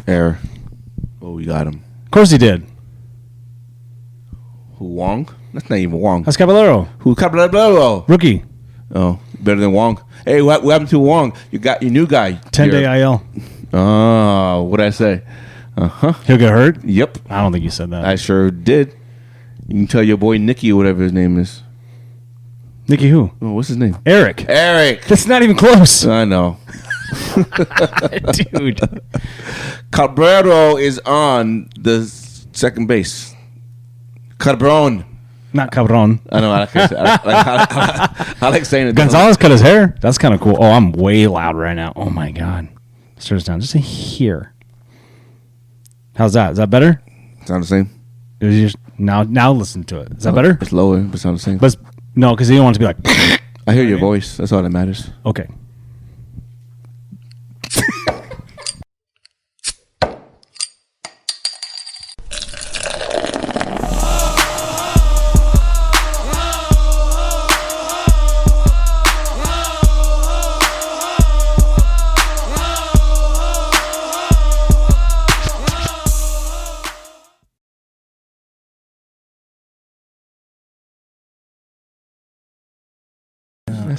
Error. Oh, we got him. Of course he did. Who, Wong? That's not even Wong. That's Caballero. Who, Caballero? Rookie. Oh, better than Wong. Hey, what happened to Wong? You got your new guy. 10-day IL. Oh, what'd I say? Uh-huh. He'll get hurt? Yep. I don't think you said that. I sure did. You can tell your boy Nicky or whatever his name is. Nicky who? Oh, what's his name? Eric. That's not even close. I know. Dude. Cabrero is on the second base. Cabron. Not Cabron. I know. I like saying it. Gonzalez cut his hair. That's kind of cool. Oh, I'm way loud right now. Oh, my God. Turns down just a here. How's that? Is that better? Sound the same? It was just, now listen to it. Is that better? It's lower, but sound the same. But no, because you don't want it to be like. I hear your voice. That's all that matters. Okay.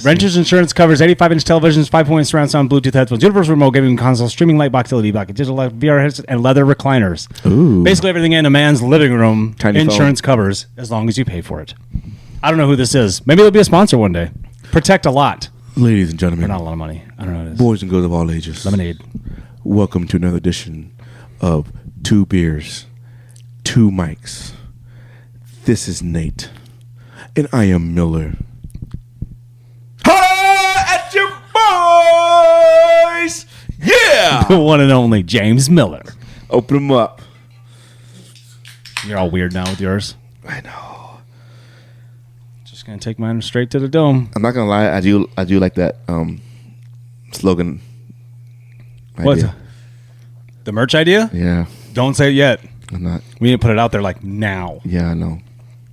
Renters Insurance covers 85-inch televisions, 5-point surround sound, Bluetooth headphones, universal remote gaming console, streaming light box, LED box, digital VR headsets, and leather recliners. Ooh. Basically everything in a man's living room, Tiny insurance covers as long as you pay for it. I don't know who this is. Maybe they'll be a sponsor one day. Protect a lot. Ladies and gentlemen. For not a lot of money. I don't know who it is. Boys and girls of all ages. Lemonade. Welcome to another edition of Two Beers, Two Mics. This is Nate. And I am Miller. At your boys! Yeah! The one and only James Miller. Open them up. You're all weird now with yours. I know. Just gonna take mine straight to the dome. I'm not gonna lie, I do like that slogan. What? The merch idea? Yeah. Don't say it yet. I'm not. We need to put it out there like now. Yeah, I know.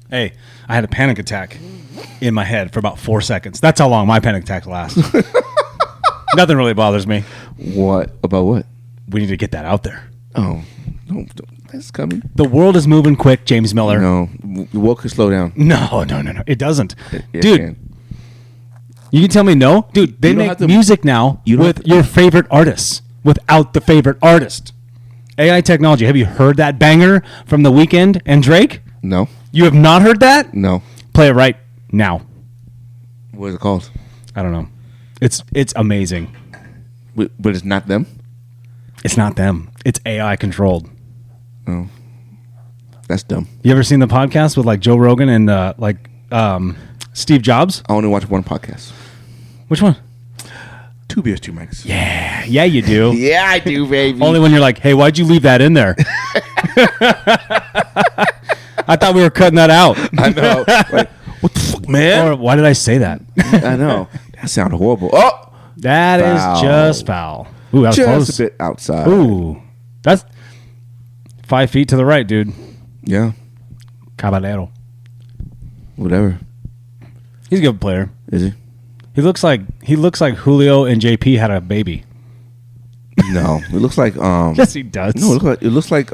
Hey, I had a panic attack in my head for about 4 seconds. That's how long my panic attack lasts. Nothing really bothers me. What? About what? We need to get that out there. Oh, don't. That's coming. The world is moving quick, James Miller. No, the world could slow down. No. It doesn't. It Dude, can. you can tell me no? Dude, they make music now with your favorite artists without the favorite artist. AI technology. Have you heard that banger from The Weeknd and Drake? No. You have not heard that? No. Play it right now. What is it called? I don't know. It's amazing. But it's not them? It's not them. It's AI controlled. Oh. That's dumb. You ever seen the podcast with like Joe Rogan and Steve Jobs? I only watch one podcast. Which one? Two Beers, Two Mics. Yeah, you do. Yeah, I do, baby. Only when you're like, hey, why'd you leave that in there? I thought we were cutting that out. I know. Like, what the fuck, man? Or why did I say that? I know. That sounded horrible. Oh! That is just foul. Ooh, that was just close. a bit outside. Ooh. That's 5 feet to the right, dude. Yeah. Caballero. Whatever. He's a good player. Is he? He looks like Julio and JP had a baby. No. It looks like Yes, he does. No, it looks like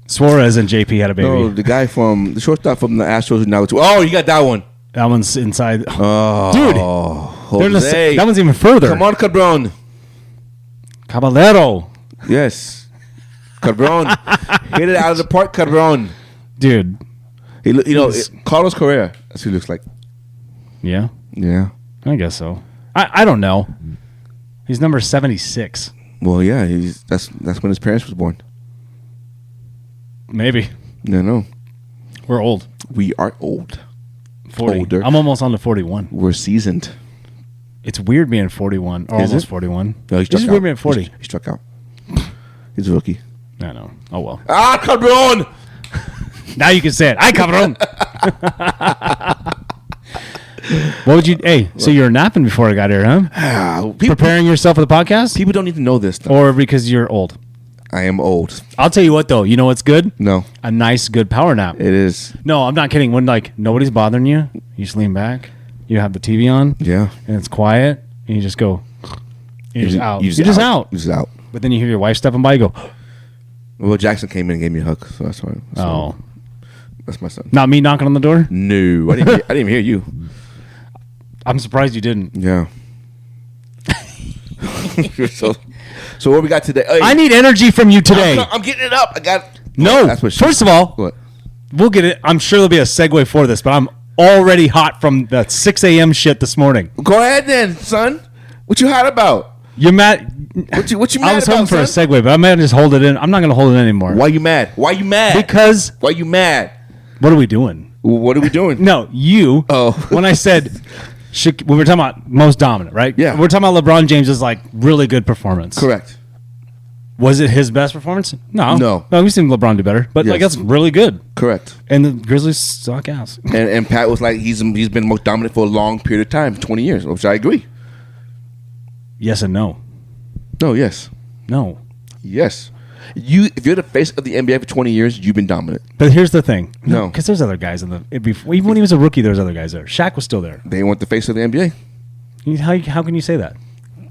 Suarez and JP had a baby. No, the guy from the shortstop from the Astros now. Oh, you got that one. That one's inside. Oh, dude, Jose. that one's even further. Come on, Cabron. Caballero. Yes, Cabron. Hit it out of the park, Cabron. Dude, Carlos Correa. That's who he looks like. Yeah, yeah. I guess so. I don't know. He's number 76. Well, yeah. That's when his parents was born. Maybe. No. We're old. We are old. 40. Older. I'm almost on to 41. We're seasoned. It's weird being 41 or Is almost it? 41. No, he struck out. Weird being 40. He struck out. He's a rookie. I know. Oh well. Ah, Cabron. Now you can say it. Ay, cabrón. What would you? Hey, so you were napping before I got here, huh? Preparing yourself for the podcast, People don't need to know this, though. or because you're old? I am old. I'll tell you what, though. You know what's good? No, A nice, good power nap. it is. No, I'm not kidding. When nobody's bothering you, you just lean back. You have the TV on, Yeah. and it's quiet, and you just go. You're just out. You're You're just out. You're just out. But then you hear your wife stepping by, you go, Well, Jackson came in and gave me a hug, so that's why. That's my son. Not me knocking on the door? No, I didn't even hear you. I'm surprised you didn't. Yeah. so what we got today? Hey, I need energy from you today. I'm getting it up. I got. No. That's what First of all, what? We'll get it. I'm sure there'll be a segue for this, but I'm already hot from the 6 a.m. shit this morning. Go ahead then, son. What you hot about? You're mad. What you mad about, I was hoping for son? a segue, but I'm going to just hold it in. I'm not going to hold it in anymore. Why you mad? Because. Why you mad? What are we doing? What are we doing? No, you. Oh. When I said, when we're talking about most dominant, right? Yeah. We're talking about LeBron James' like really good performance. Correct. Was it his best performance? No. We've seen LeBron do better, but like that's really good. Correct. And the Grizzlies suck ass. And Pat was like, he's been most dominant for a long period of time, 20 years, which I agree. Yes and no. No, yes. No. Yes. If you're the face of the NBA for 20 years, you've been dominant. But here's the thing. No. Because there's other guys in the... Even when he was a rookie, there was other guys there. Shaq was still there. They weren't the face of the NBA. How can you say that?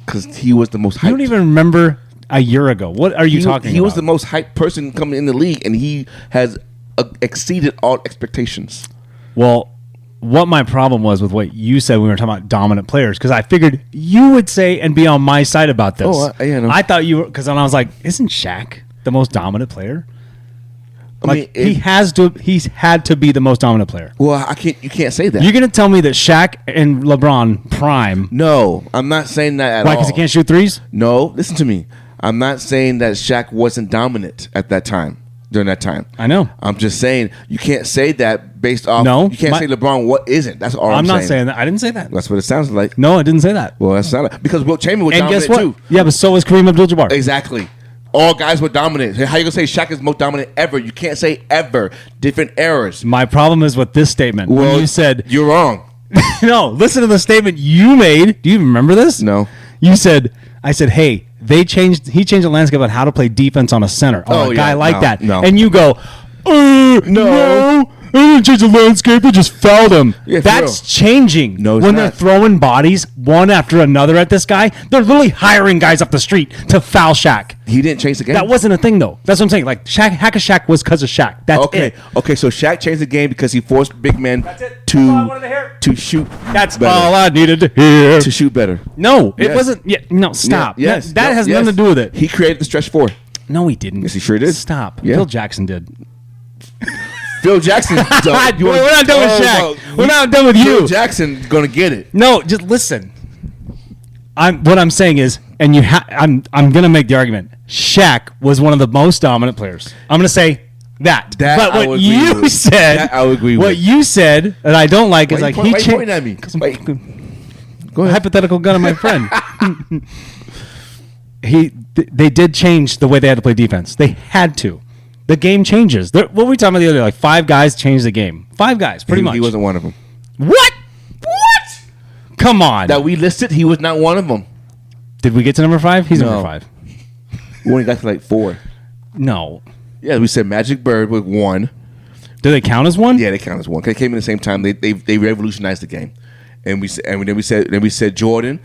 Because he was the most hyped. You don't even remember a year ago. What are you talking about? He was the most hyped person coming in the league, and he has exceeded all expectations. Well, what my problem was with what you said when we were talking about dominant players, because I figured you would say and be on my side about this. Oh, yeah, no. I thought you were... Because then I was like, isn't Shaq the most dominant player? Like, he's had to be the most dominant player. Well, you can't say that. You're going to tell me that Shaq and LeBron prime... No, I'm not saying that at all. Why, because he can't shoot threes? No, listen to me. I'm not saying that Shaq wasn't dominant at that time, during that time. I know. I'm just saying you can't say that based off... No. You can't say LeBron what isn't. That's all I'm saying. I'm not saying that. I didn't say that. That's what it sounds like. No, I didn't say that. Well, that's not... Because Wilt Chamberlain was and dominant guess what? too. Yeah, but so was Kareem Abdul-Jabbar. Exactly. All guys were dominant. How you gonna say Shaq is most dominant ever? You can't say ever. Different eras. My problem is with this statement. Well, when you said... You're wrong. No, listen to the statement you made. Do you remember this? No. You said... I said, hey, he changed the landscape on how to play defense on a center. Or a guy like that. No. And you go... No. I didn't change the landscape. I just fouled him. Yeah, that's changing. No, it's when not. they're throwing bodies one after another at this guy, they're literally hiring guys up the street to foul Shaq. He didn't change the game. That wasn't a thing, though. That's what I'm saying. Like, Hack-a-Shaq was because of Shaq. That's okay. it. Okay, so Shaq changed the game because he forced big men to shoot. That's better. all I needed to hear. To shoot better. No, it Yes. wasn't. Yeah, no, stop. Yeah, yes. That No, has yes. nothing to do with it. He created the stretch four. No, he didn't. Yes, he sure did. Stop. Yeah. Phil Jackson did. Phil Jackson. We're not done with Shaq. We're not done with you. Phil Jackson gonna get it. No, just listen. What I'm saying is, and I'm gonna make the argument. Shaq was one of the most dominant players. I'm gonna say that. But I what would you agree with. said, That I would agree with. what you said that I don't like is like why you pointing at me? Wait. Go ahead. Hypothetical gun of my friend. They did change the way they had to play defense. They had to. The game changes. What were we talking about the other day? Like 5 guys changed the game. 5 guys, pretty much. He wasn't one of them. What? Come on. That we listed, he was not one of them. Did we get to number 5? He's No. number 5. We only got to like 4. No. Yeah, we said Magic Bird with 1. Do they count as 1? Yeah, they count as 1. They came in the same time. They revolutionized the game, and then we said Jordan,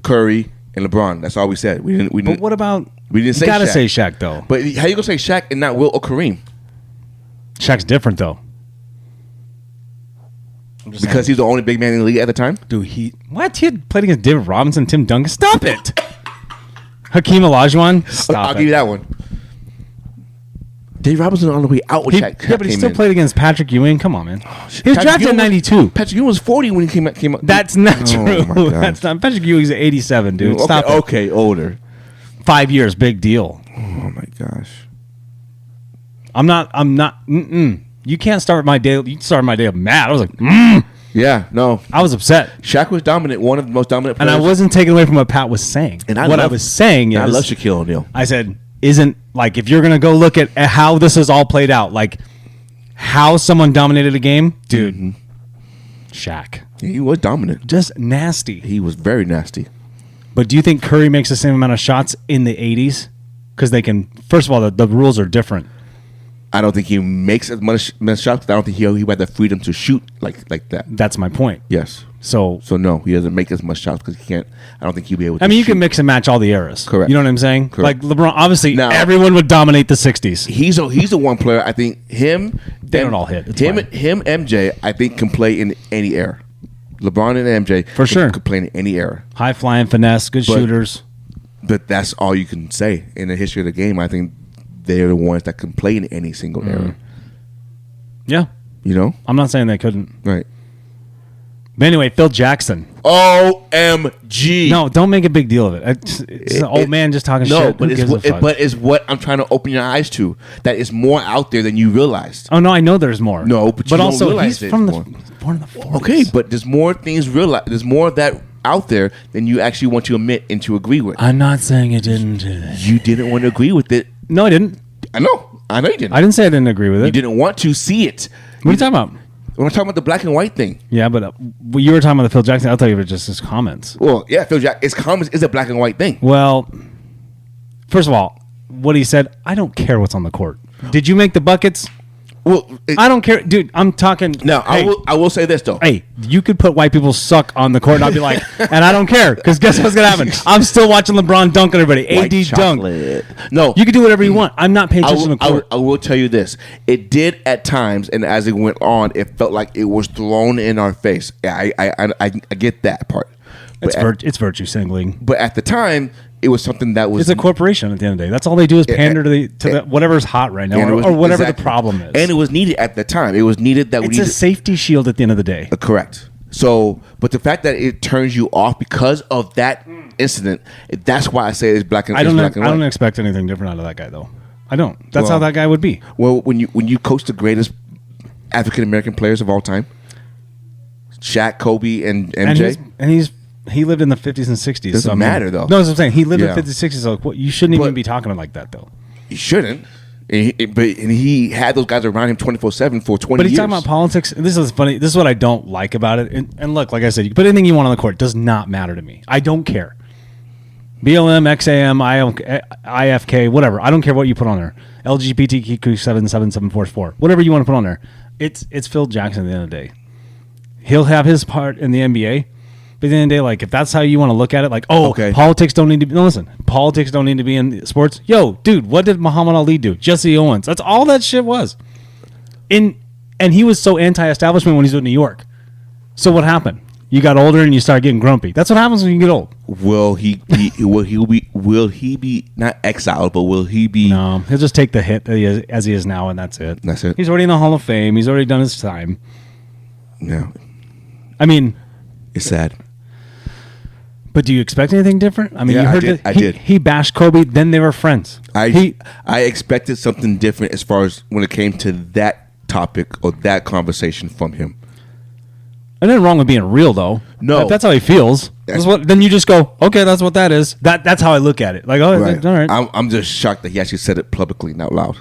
Curry, and LeBron. That's all we said. We didn't. But what about? We didn't say you gotta Shaq. say Shaq though. But how you gonna say Shaq and not Wilt or Kareem? Shaq's different though. Because he's the only big man in the league at the time. Dude, he had played against David Robinson, Tim Duncan. Stop it. Hakeem Olajuwon. Stop I'll it. give you that one. Dave Robinson on the way out with Shaq. Yeah, but he still played against Patrick Ewing. Come on, man. He was Patrick drafted Ewing in '92. Patrick Ewing was 40 when he came out. That's not Oh, true. my gosh. That's not. Patrick Ewing's 87, dude. Okay, Stop it. okay, older. 5 years, big deal. Oh my gosh. I'm not. You can't start my day. You started my day mad. I was like, Yeah, no. I was upset. Shaq was dominant, one of the most dominant players. And I wasn't taking away from what Pat was saying. And I love was saying is, I love Shaquille O'Neal. I said, isn't like if you're gonna go look at how this is all played out, like how someone dominated a game, dude. Shaq, He was dominant. just nasty. He was very nasty. But do you think Curry makes the same amount of shots in the '80s? Because they can. First of all, the rules are different. I don't think he makes as much shots. I don't think he had the freedom to shoot like that. That's my point. Yes. So no, he doesn't make as much shots because he can't. I don't think he'll be able to. I mean, you shoot. can mix and match all the eras. Correct. You know what I'm saying? Correct. Like LeBron, obviously, Now, everyone would dominate the 60s. He's the one player. I think him. They don't all hit. It's him, fine. MJ. I think can play in any era. LeBron and MJ For sure. could play in any era. High flying finesse, good shooters. But that's all you can say in the history of the game. I think they're the ones that can play in any single era. Yeah. You know? I'm not saying they couldn't. Right. But anyway, Phil Jackson. OMG. No, don't make a big deal of it. It's an old man just talking shit. No, but Who gives a fuck? it's what I'm trying to open your eyes to. That is more out there than you realized. Oh, no, I know there's more. No, but you don't also, realize he's there's from more. born in the 40s. Okay, but there's more things there's more of that out there than you actually want to admit and to agree with. I'm not saying it didn't. You didn't want to agree with it. No, I didn't. I know you didn't. I didn't say I didn't agree with it. You didn't want to see it. What are you talking about? We're talking about the black and white thing. Yeah, but you were talking about the Phil Jackson. I'll tell you about just his comments. Well, yeah, Phil Jackson. His comments is a black and white thing. Well, first of all, what he said, I don't care what's on the court. Did you make the buckets? Well, I don't care, dude. I'm talking. Now, hey, I will say this though. Hey, you could put white people suck on the court, and I'll be like, and I don't care, because guess what's gonna happen? I'm still watching LeBron dunk on everybody. White AD dunk. chocolate. No, You can do whatever you want. I'm not paying attention to the court. I will tell you this: it did at times, and as it went on, it felt like it was thrown in our face. I get that part. It's virtue signaling. But at the time, it was something that was. It's a corporation at the end of the day. That's all they do is pander to the whatever's hot right now, or whatever the problem is. And it was needed at the time. It was needed that it's a safety shield at the end of the day. Correct. So, but the fact that it turns you off because of that incident, that's why I say it's black and white. I don't expect anything different out of that guy, though. I don't. That's how that guy would be. Well, when you coach the greatest African American players of all time, Shaq, Kobe, and MJ, he lived in the 50s and 60s. Doesn't matter, though. No, that's what I'm saying. He lived in the 50s and 60s. So you shouldn't even be talking like that, though. You shouldn't. And he had those guys around him 24/7 for 20 years. But he's talking about politics. And this is funny. This is what I don't like about it. And look, like I said, you can put anything you want on the court. It does not matter to me. I don't care. BLM, XAM, IFK, whatever. I don't care what you put on there. LGBTQ77744. Whatever you want to put on there. It's Phil Jackson at the end of the day. He'll have his part in the NBA. But at the end of the day, like, if that's how you want to look at it, like, politics don't need to be... No, listen. Politics don't need to be in sports. Yo, dude, what did Muhammad Ali do? Jesse Owens. That's all that shit was. And he was so anti-establishment when he was in New York. So what happened? You got older and you start getting grumpy. That's what happens when you get old. Will he be not exiled, but will he be... No, he'll just take the hit as he is now, and that's it. That's it. He's already in the Hall of Fame. He's already done his time. No. I mean... It's sad. But do you expect anything different? I mean, Yeah, you heard I did. He bashed Kobe, then they were friends. I expected something different as far as when it came to that topic or that conversation from him. And nothing wrong with being real, though. No. If that's how he feels. Then you just go, okay, that's what that is. That's how I look at it. Like, all right. I'm just shocked that he actually said it publicly and out loud.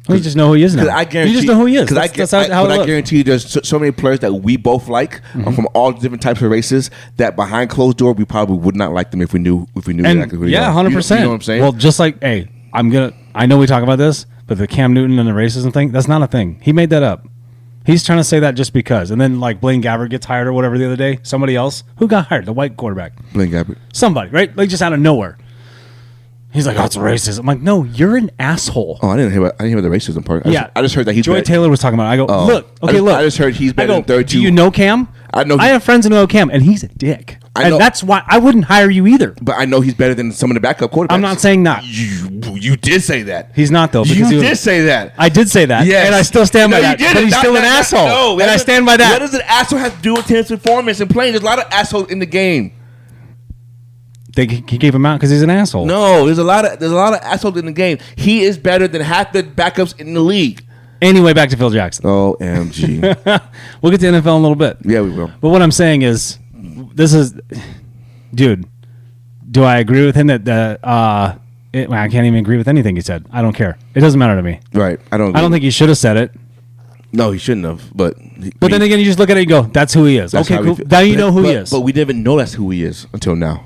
You just know who he is now. I guarantee, you just know who he is. That's how it looks. I guarantee you there's so many players that we both like from all different types of races that behind closed door we probably would not like them if we knew exactly who they are. 100%. You know what I'm saying? Well, just like, hey, I know we talk about this, but the Cam Newton and the racism thing, that's not a thing. He made that up. He's trying to say that just because. And then, like, Blaine Gabbert gets hired or whatever the other day. Somebody else. Who got hired? The white quarterback. Blaine Gabbert. Somebody, right? Like, just out of nowhere. He's like, oh, it's racist. I'm like, no, you're an asshole. Oh, I didn't hear the racism part. I just heard that he's Joy Taylor was talking about it. I go, look. I just heard he's better than 32. Do you know Cam? I know. I have friends who know Cam, and he's a dick. I know. And that's why I wouldn't hire you either. But I know he's better than some of the backup quarterbacks. I'm not saying not. You did say that. He's not, though. You did say that. I did say that. Yes. And I still stand by that. But he's still an asshole. No, and I stand by that. What does an asshole have to do with his performance and playing? There's a lot of assholes in the game. He gave him out because he's an asshole. No, there's a lot of assholes in the game. He is better than half the backups in the league. Anyway, back to Phil Jackson. OMG. We'll get to NFL in a little bit. Yeah, we will. But what I'm saying is, dude, do I agree with him that I can't even agree with anything he said. I don't care. It doesn't matter to me. Right. I don't think he should have said it. No, he shouldn't have. But then again, you just look at it and go, that's who he is. Okay, cool. Now you know who he is. But we didn't know that's who he is until now.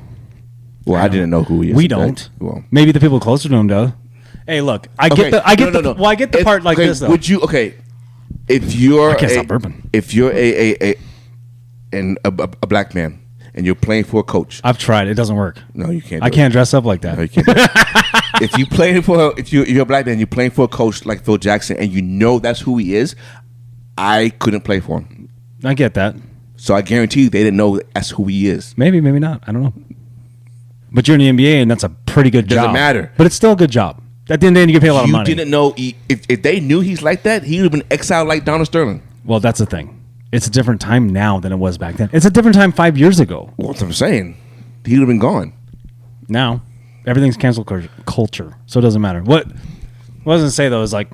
Well, I didn't know who he is. We don't. Well, maybe the people closer to him do. Hey, look, I get the part like this though. Would you if you're I can't stop burping. If you're a black man and you're playing for a coach, I've tried. It doesn't work. No, you can't. I can't dress up like that. No, you can't. If you're a black man, and you're playing for a coach like Phil Jackson, and you know that's who he is. I couldn't play for him. I get that. So I guarantee you, they didn't know that's who he is. Maybe not. I don't know. But you're in the NBA, and that's a pretty good job. Doesn't matter. But it's still a good job. At the end of the day, you get paid a lot of money. You didn't know if they knew he's like that, he would have been exiled like Donald Sterling. Well, that's the thing. It's a different time now than it was back then. It's a different time 5 years ago. Well, that's what I'm saying. He would have been gone. Now, everything's cancel culture, so it doesn't matter. What I was going to say, though, is like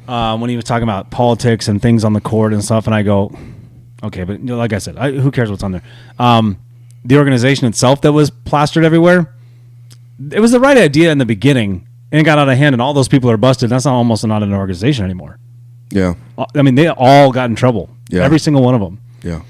when he was talking about politics and things on the court and stuff, and I go, okay, but like I said, who cares what's on there? The organization itself that was plastered everywhere, it was the right idea in the beginning, and it got out of hand, and all those people are busted. That's almost not an organization anymore. Yeah. I mean, they all got in trouble. Yeah. Every single one of them. Yeah.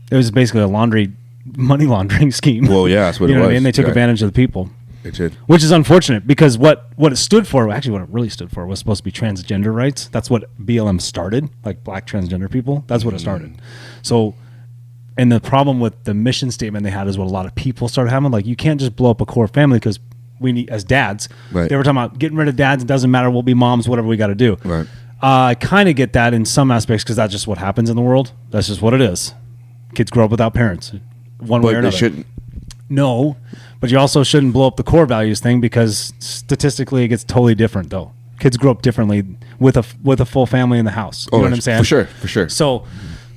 It was basically a money laundering scheme. Well, yeah, that's what you it know was. What I mean? They took advantage of the people. They did. Which is unfortunate because what it stood for, actually what it really stood for, was supposed to be transgender rights. That's what BLM started, like black transgender people. That's what it started. So, and the problem with the mission statement they had is what a lot of people started having. Like, you can't just blow up a core family because we need, as dads, right. They were talking about getting rid of dads. It doesn't matter. We'll be moms, whatever we got to do. Right. I kind of get that in some aspects because that's just what happens in the world. That's just what it is. Kids grow up without parents, one way or another. They shouldn't. No, but you also shouldn't blow up the core values thing because statistically it gets totally different though. Kids grow up differently with a full family in the house. You know what I'm saying? For sure. So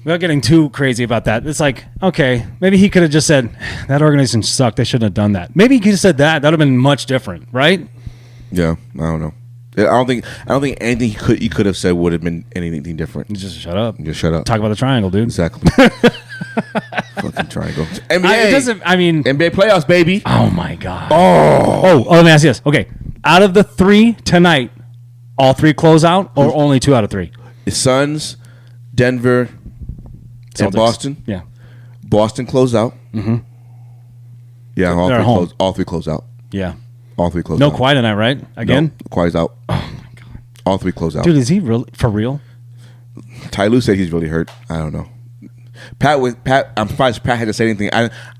without getting too crazy about that, it's like, okay, maybe he could have just said that organization sucked. They shouldn't have done that. Maybe he could have said that. That would have been much different, right? Yeah, I don't know. I don't think anything he could have said would have been anything different. Just shut up. Just shut up. Talk about the triangle, dude. Exactly. Fucking triangle. NBA. NBA playoffs, baby. Oh my god. Oh. Let me ask you this. Okay, out of the 3 tonight, all 3 close out, or only 2 out of 3? The Suns, Denver, Celtics. and Boston. Yeah. Boston close out. Mm-hmm. Yeah, all 3 close out. Yeah. All 3 close out. No Kawhi tonight, right? Again? No, Kawhi's out. Oh my god. All 3 close out. Dude, is he really for real? Ty Lue said he's really hurt. I don't know. Pat. I'm surprised Pat had to say anything.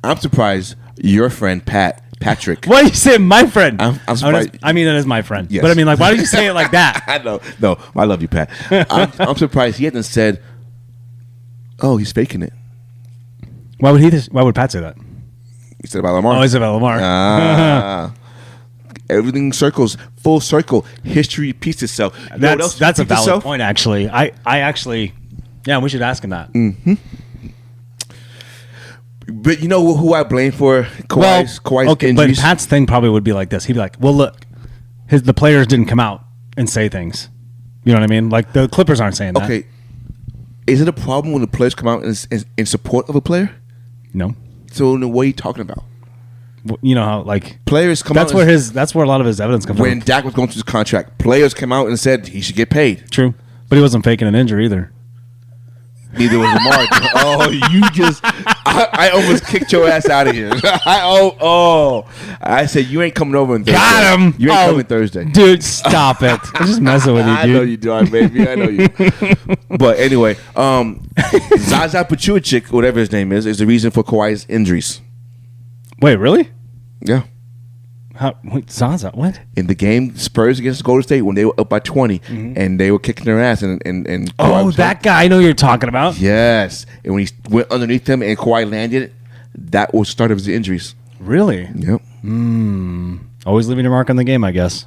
I'm surprised your friend Patrick. Why do you say my friend? I'm surprised. I mean, it is my friend. Yes. But I mean, like, why did you say it like that? I know. No, I love you, Pat. I'm surprised he hasn't said, "Oh, he's faking it." Why would Pat say that? He said about Lamar. Oh, he said about Lamar. Everything circles full circle. History repeats itself. That's a valid point, actually. I actually, yeah, we should ask him that. Mm-hmm. But you know who I blame for Kawhi's okay, injuries? But Pat's thing probably would be like this. He'd be like, well, look, the players didn't come out and say things. You know what I mean? Like, the Clippers aren't saying that. Okay. Is it a problem when the players come out in support of a player? No. So what are you talking about? You know how, like, players come out. That's where a lot of his evidence comes from. When Dak was going through his contract, players came out and said he should get paid. True. But he wasn't faking an injury either. Neither was Lamar. I almost kicked your ass out of here. I said you ain't coming over on Thursday. Got him. You ain't coming Thursday. Dude, stop it. I'm just messing with you, dude. I know you do, baby. I know you. But anyway, Zaza Pachulic, whatever his name is the reason for Kawhi's injuries. Wait, really? Yeah. Wait, Zaza, what? In the game, Spurs against Golden State, when they were up by 20, and they were kicking their ass, and oh, that guy I know you're talking about. Yes, and when he went underneath them and Kawhi landed, that was the start of his injuries. Really? Yep. Always leaving your mark on the game, I guess.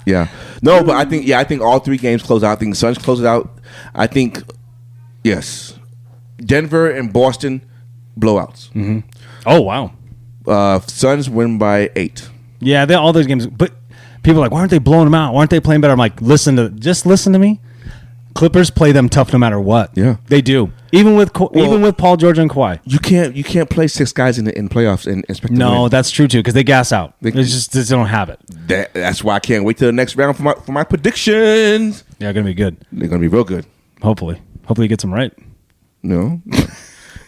Yeah. No, but I think all 3 games close out. I think the Suns close it out. I think, yes, Denver and Boston blowouts. Mm-hmm. Oh wow. Suns win by 8. Yeah, all those games. But people are like, why aren't they blowing them out? Why aren't they playing better? I'm like, just listen to me. Clippers play them tough no matter what. Yeah, they do. Even with Paul George and Kawhi, you can't play 6 guys in playoffs and expect. No, that's true too because they gas out. They don't have it. That's why I can't wait till the next round for my predictions. Yeah, gonna be good. They're gonna be real good. Hopefully he gets them right. No.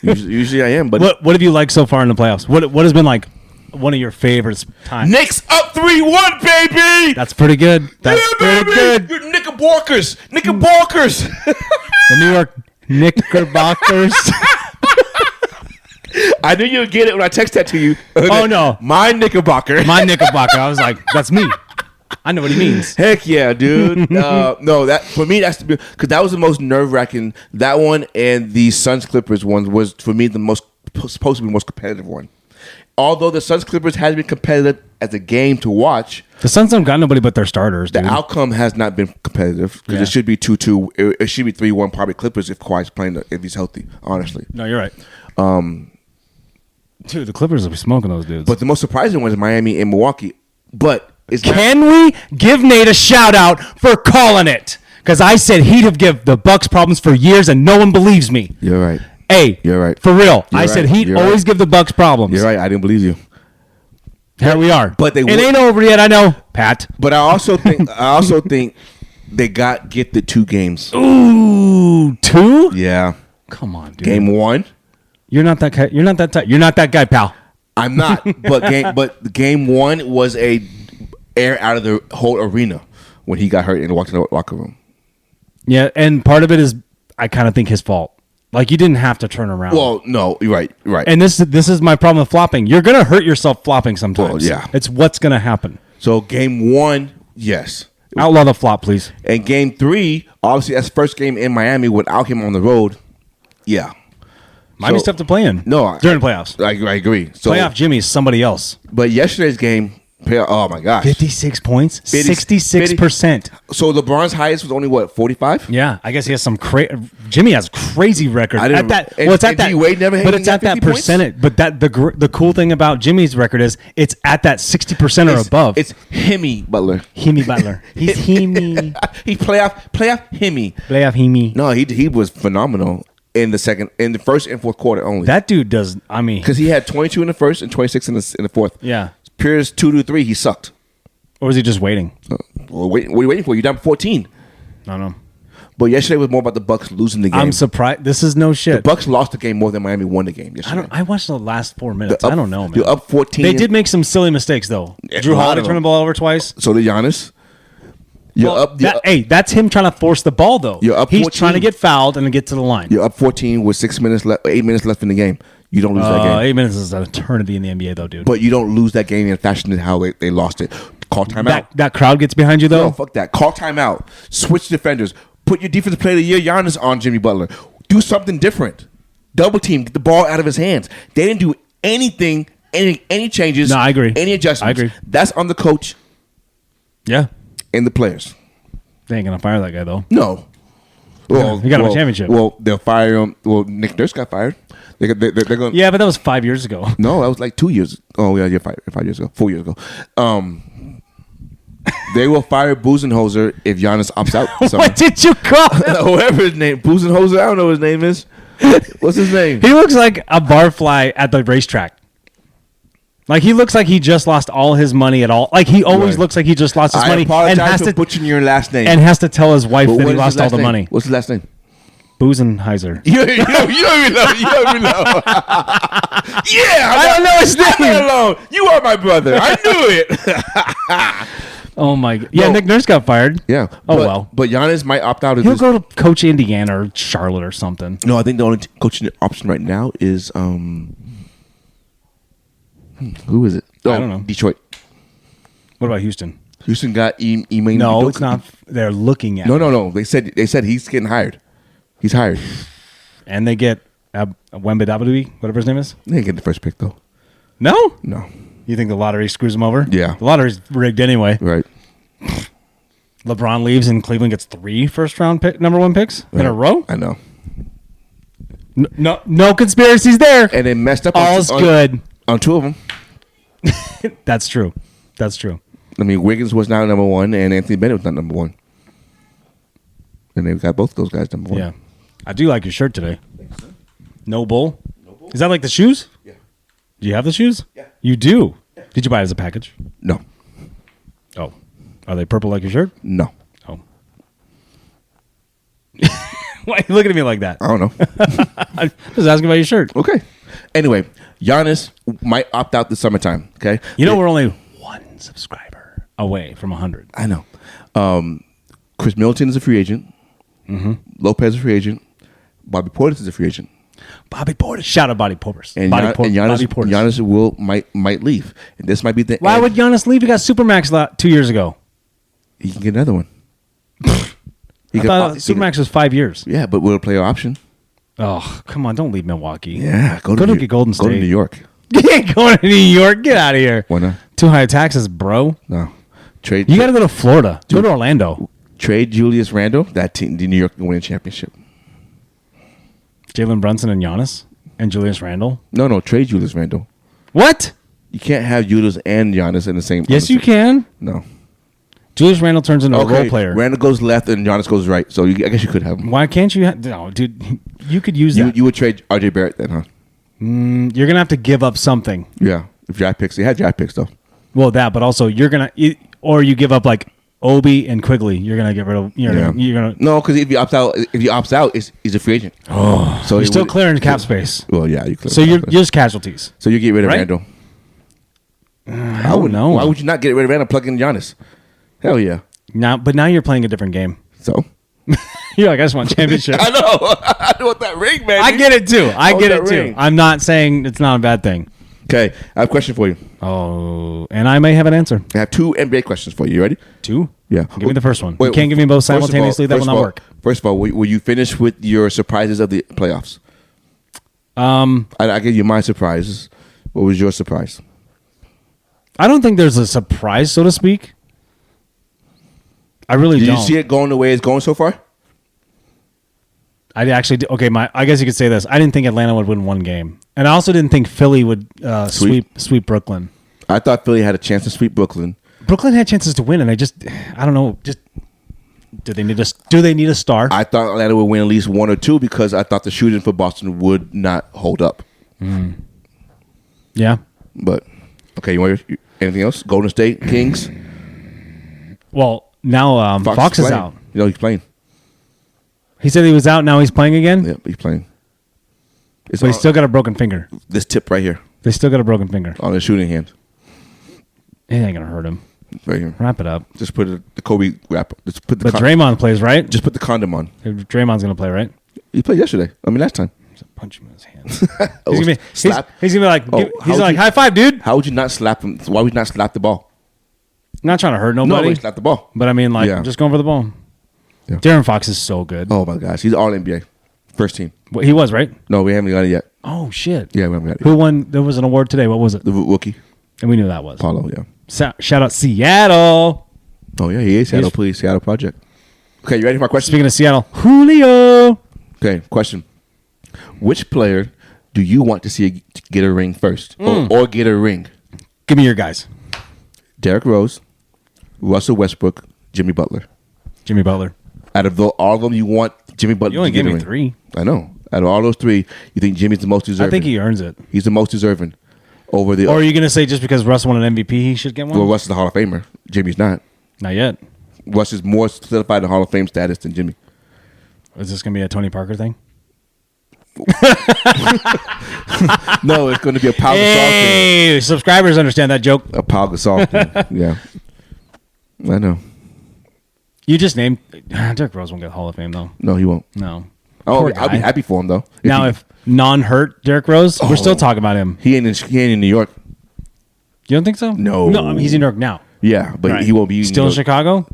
Usually I am, but what have you liked so far in the playoffs? What has been like one of your favorites times. Knicks up 3-1, baby. That's pretty good. That's pretty good. Good Knickerbockers. Knickerbockers. The New York Knickerbockers. I knew you would get it when I texted that to you. Oh, no. My Knickerbocker. My Knickerbocker. I was like, that's me. I know what he means. Heck yeah, dude. No, that for me, that's because that was the most nerve-wracking. That one and the Suns Clippers one was for me the most supposed to be the most competitive one. Although the Suns Clippers has been competitive as a game to watch, the Suns don't got nobody but their starters. The dude. outcome has not been competitive because it should be 2-2. It should be 3-1. Probably Clippers if Kawhi's playing if he's healthy. Honestly, no, you're right. Dude, the Clippers will be smoking those dudes. But the most surprising one is Miami and Milwaukee. But can we give Nate a shout out for calling it? Because I said he'd have given the Bucks problems for years, and no one believes me. You're right. Hey, you're right. For real, You're I said he'd You're always give the Bucks problems. You're right. I didn't believe you. Here we are. But it ain't over yet. I know, Pat. But I also think they get the 2 games. Ooh, 2? Yeah. Come on, dude. Game 1. You're not that guy. You're not that. You're not that guy, pal. I'm not. But game 1 was a air out of the whole arena when he got hurt and walked in the locker room. Yeah, and part of it is I kind of think his fault. Like you didn't have to turn around. Well, no, you're right. You're right. And this is my problem with flopping. You're gonna hurt yourself flopping sometimes. Well, yeah. It's what's gonna happen. So game 1, yes. Outlaw the flop, please. And game 3, obviously that's first game in Miami without him on the road. Yeah. Miami's tough to play in. No, during the playoffs. I agree. So playoff Jimmy is somebody else. But yesterday's game, oh my gosh, 56 points, 66%. So LeBron's highest was only what 45. Yeah, I guess he has some Jimmy has crazy record at that. And, well, it's at that. Wade never but it's at that percentage. But that the cool thing about Jimmy's record is it's at that 60% or above. It's Himmy Butler. Himmy Butler. He's Himmy. He playoff Himmy. Playoff Himmy. No, he was phenomenal in the first and fourth quarter only. That dude does. I mean, because he had 22 in the first and 26 in the fourth. Yeah. Periods 2 to 3, he sucked. Or was he just waiting? Well, what are you waiting for? You're down 14. I don't know. But yesterday was more about the Bucks losing the game. I'm surprised. This is no shit. The Bucks lost the game more than Miami won the game yesterday. I watched the last 4 minutes. I don't know, man. You're up 14. They did make some silly mistakes, though. Drew Holiday turned the ball over twice. So did Giannis. That's him trying to force the ball, though. You're up 14. He's trying to get fouled and get to the line. You're up 14 with 8 minutes left in the game. You don't lose that game. 8 minutes is an eternity in the NBA, though, dude. But you don't lose that game in fashion how they lost it. Call timeout. That crowd gets behind you, though? No, fuck that. Call timeout. Switch defenders. Put your defensive player of the year, Giannis, on Jimmy Butler. Do something different. Double team. Get the ball out of his hands. They didn't do anything, any changes. No, I agree. Any adjustments. I agree. That's on the coach Yeah. and the players. They ain't going to fire that guy, though. No. Well, he got him a championship. Well, they'll fire him. Well, Nick Nurse got fired. They're going. Yeah, but that was 5 years ago. No, that was like 2 years. Oh yeah, 5 years ago, 4 years ago. They will fire Buzenholzer if Giannis opts out. What did you call him? Whoever his name, Buzenholzer. I don't know what his name is. What's his name? He looks like a barfly at the racetrack. Like he looks like he just lost all his money at all. Like he always looks like he just lost his money. I apologize for butchering your last name. And has to tell his wife that he lost all the money. What's his last name? Buzenheiser. You don't even know. Yeah, I don't know his name. Leave alone. You are my brother. I knew it. Oh my god. Yeah, no. Nick Nurse got fired. Yeah. Well. But Giannis might opt out of He'll go to coach Indiana or Charlotte or something. No, I think the only coaching option right now is who is it? I don't know. Detroit. What about Houston? Houston got Ime. No, it's not. They're looking at No. They said he's getting hired. He's hired. And they get Wembanyama, whatever his name is? They didn't get the first pick, though. No? No. You think the lottery screws them over? Yeah. The lottery's rigged anyway. Right. LeBron leaves and Cleveland gets 3 first-round number 1 picks in a row? I know. No conspiracies there. And they messed up All's good. On 2 of them. That's true. I mean, Wiggins was not number 1, and Anthony Bennett was not number 1. And they got both those guys number 1. Yeah. I do like your shirt today. No Bull? Is that like the shoes? Yeah. Do you have the shoes? Yeah. You do? Yeah. Did you buy it as a package? No. Oh. Are they purple like your shirt? No. Oh. Why are you looking at me like that? I don't know. I'm just asking about your shirt. Okay. Anyway, Giannis might opt out this summertime. Okay. You know, we're only one subscriber away from 100. I know. Chris Middleton is a free agent. Mm-hmm. Lopez is a free agent. Bobby Portis is a free agent. Bobby Portis. Shout out Bobby Portis. And, Bobby Giannis might leave. And this might be the Why end. would Giannis leave? He got Supermax 2 years ago. He can get another one. I thought Supermax was 5 years. Yeah, but with a player option. Oh, come on. Don't leave Milwaukee. Yeah. Go to Golden State. Go to New York. Going to New York. Get out of here. Why not? Too high taxes, bro. No. You got to go to Florida. Go to Orlando. Trade Julius Randle. That team, the New York can win a championship. Jalen Brunson and Giannis and Julius Randle. No. Trade Julius Randle. What? You can't have Julius and Giannis in the same. Yes, you can. No. Julius Randle turns into a role player. Randle goes left and Giannis goes right. So I guess you could have him. Why can't you? No, dude. You could use that. You would trade RJ Barrett then, huh? You're gonna have to give up something. Yeah. If draft picks, they had draft picks though. Well, that, but also you're gonna, or you give up like Obi and Quigley. You're gonna get rid of. You're gonna. No, because if he opts out, he's a free agent. Oh, so you're still clearing cap space. Well, yeah, you clear. So you're just casualties. So you get rid of right? Randle. I don't know. Why would you not get rid of Randle? Plug in Giannis. Hell yeah. Now you're playing a different game. So you're like, I just want championship. I know. I want that ring, man. I get it too. I get it too. I'm not saying it's not a bad thing. Okay, I have a question for you. Oh, and I may have an answer. I have 2 NBA questions for you. You ready? 2? Yeah. Give me the first one. You can't give me both simultaneously. That will not work. First of all, will you finish with your surprises of the playoffs? I gave you my surprises. What was your surprise? I don't think there's a surprise, so to speak. I really don't. Did you see it going the way it's going so far? I actually okay. I guess you could say this. I didn't think Atlanta would win one game, and I also didn't think Philly would sweep Brooklyn. I thought Philly had a chance to sweep Brooklyn. Brooklyn had chances to win, and I don't know. Just do they need a star? I thought Atlanta would win at least 1 or 2 because I thought the shooting for Boston would not hold up. Yeah, but okay. You want anything else? Golden State Kings. Well, now Fox is out. You know he's playing. He said he was out. Now he's playing again. Yeah, he's playing. But he's still got a broken finger. This tip right here. They still got a broken finger on his shooting hand. It ain't gonna hurt him. Right here. Wrap it up. Just put the Kobe wrap. Just put the. But Draymond plays, right? Just put the condom on. Draymond's gonna play, right? He played yesterday. Last time. Punch him in his hand. He's gonna be like, he's like, high five, dude. How would you not slap him? Why would you not slap the ball? Not trying to hurt nobody. No, slap the ball. But I mean, just going for the ball. Yeah. Darren Fox is so good. Oh my gosh, he's all NBA, first team. Well, he was, right? No, we haven't got it yet. Oh shit. Yeah, we haven't got it. Who won? There was an award today. What was it? The rookie. And we knew that was Paulo. Yeah. Shout out Seattle. Oh yeah, he is Seattle. Please, Seattle Project. Okay, you ready for my question? Speaking of Seattle, Julio. Okay, question. Which player do you want to see get a ring first, or get a ring? Give me your guys. Derrick Rose, Russell Westbrook, Jimmy Butler. Jimmy Butler. Out of all of them, you want Jimmy Butler. You only gave me 3. I know. Out of all those 3, you think Jimmy's the most deserving? I think he earns it. He's the most deserving over the. Or are you going to say just because Russ won an MVP, he should get one? Well, Russ is the Hall of Famer. Jimmy's not. Not yet. Russ is more solidified in Hall of Fame status than Jimmy. Is this going to be a Tony Parker thing? No, it's going to be a Pau Gasol thing. Hey, subscribers understand that joke. A Pau Gasol thing. Yeah. I know. You just named Derrick Rose won't get Hall of Fame though. No, he won't. No. I'll be happy for him though. If non-hurt Derrick Rose, we're still talking about him. He ain't in New York. You don't think so? No. I mean, he's in New York now. Yeah, but he won't be still in Chicago.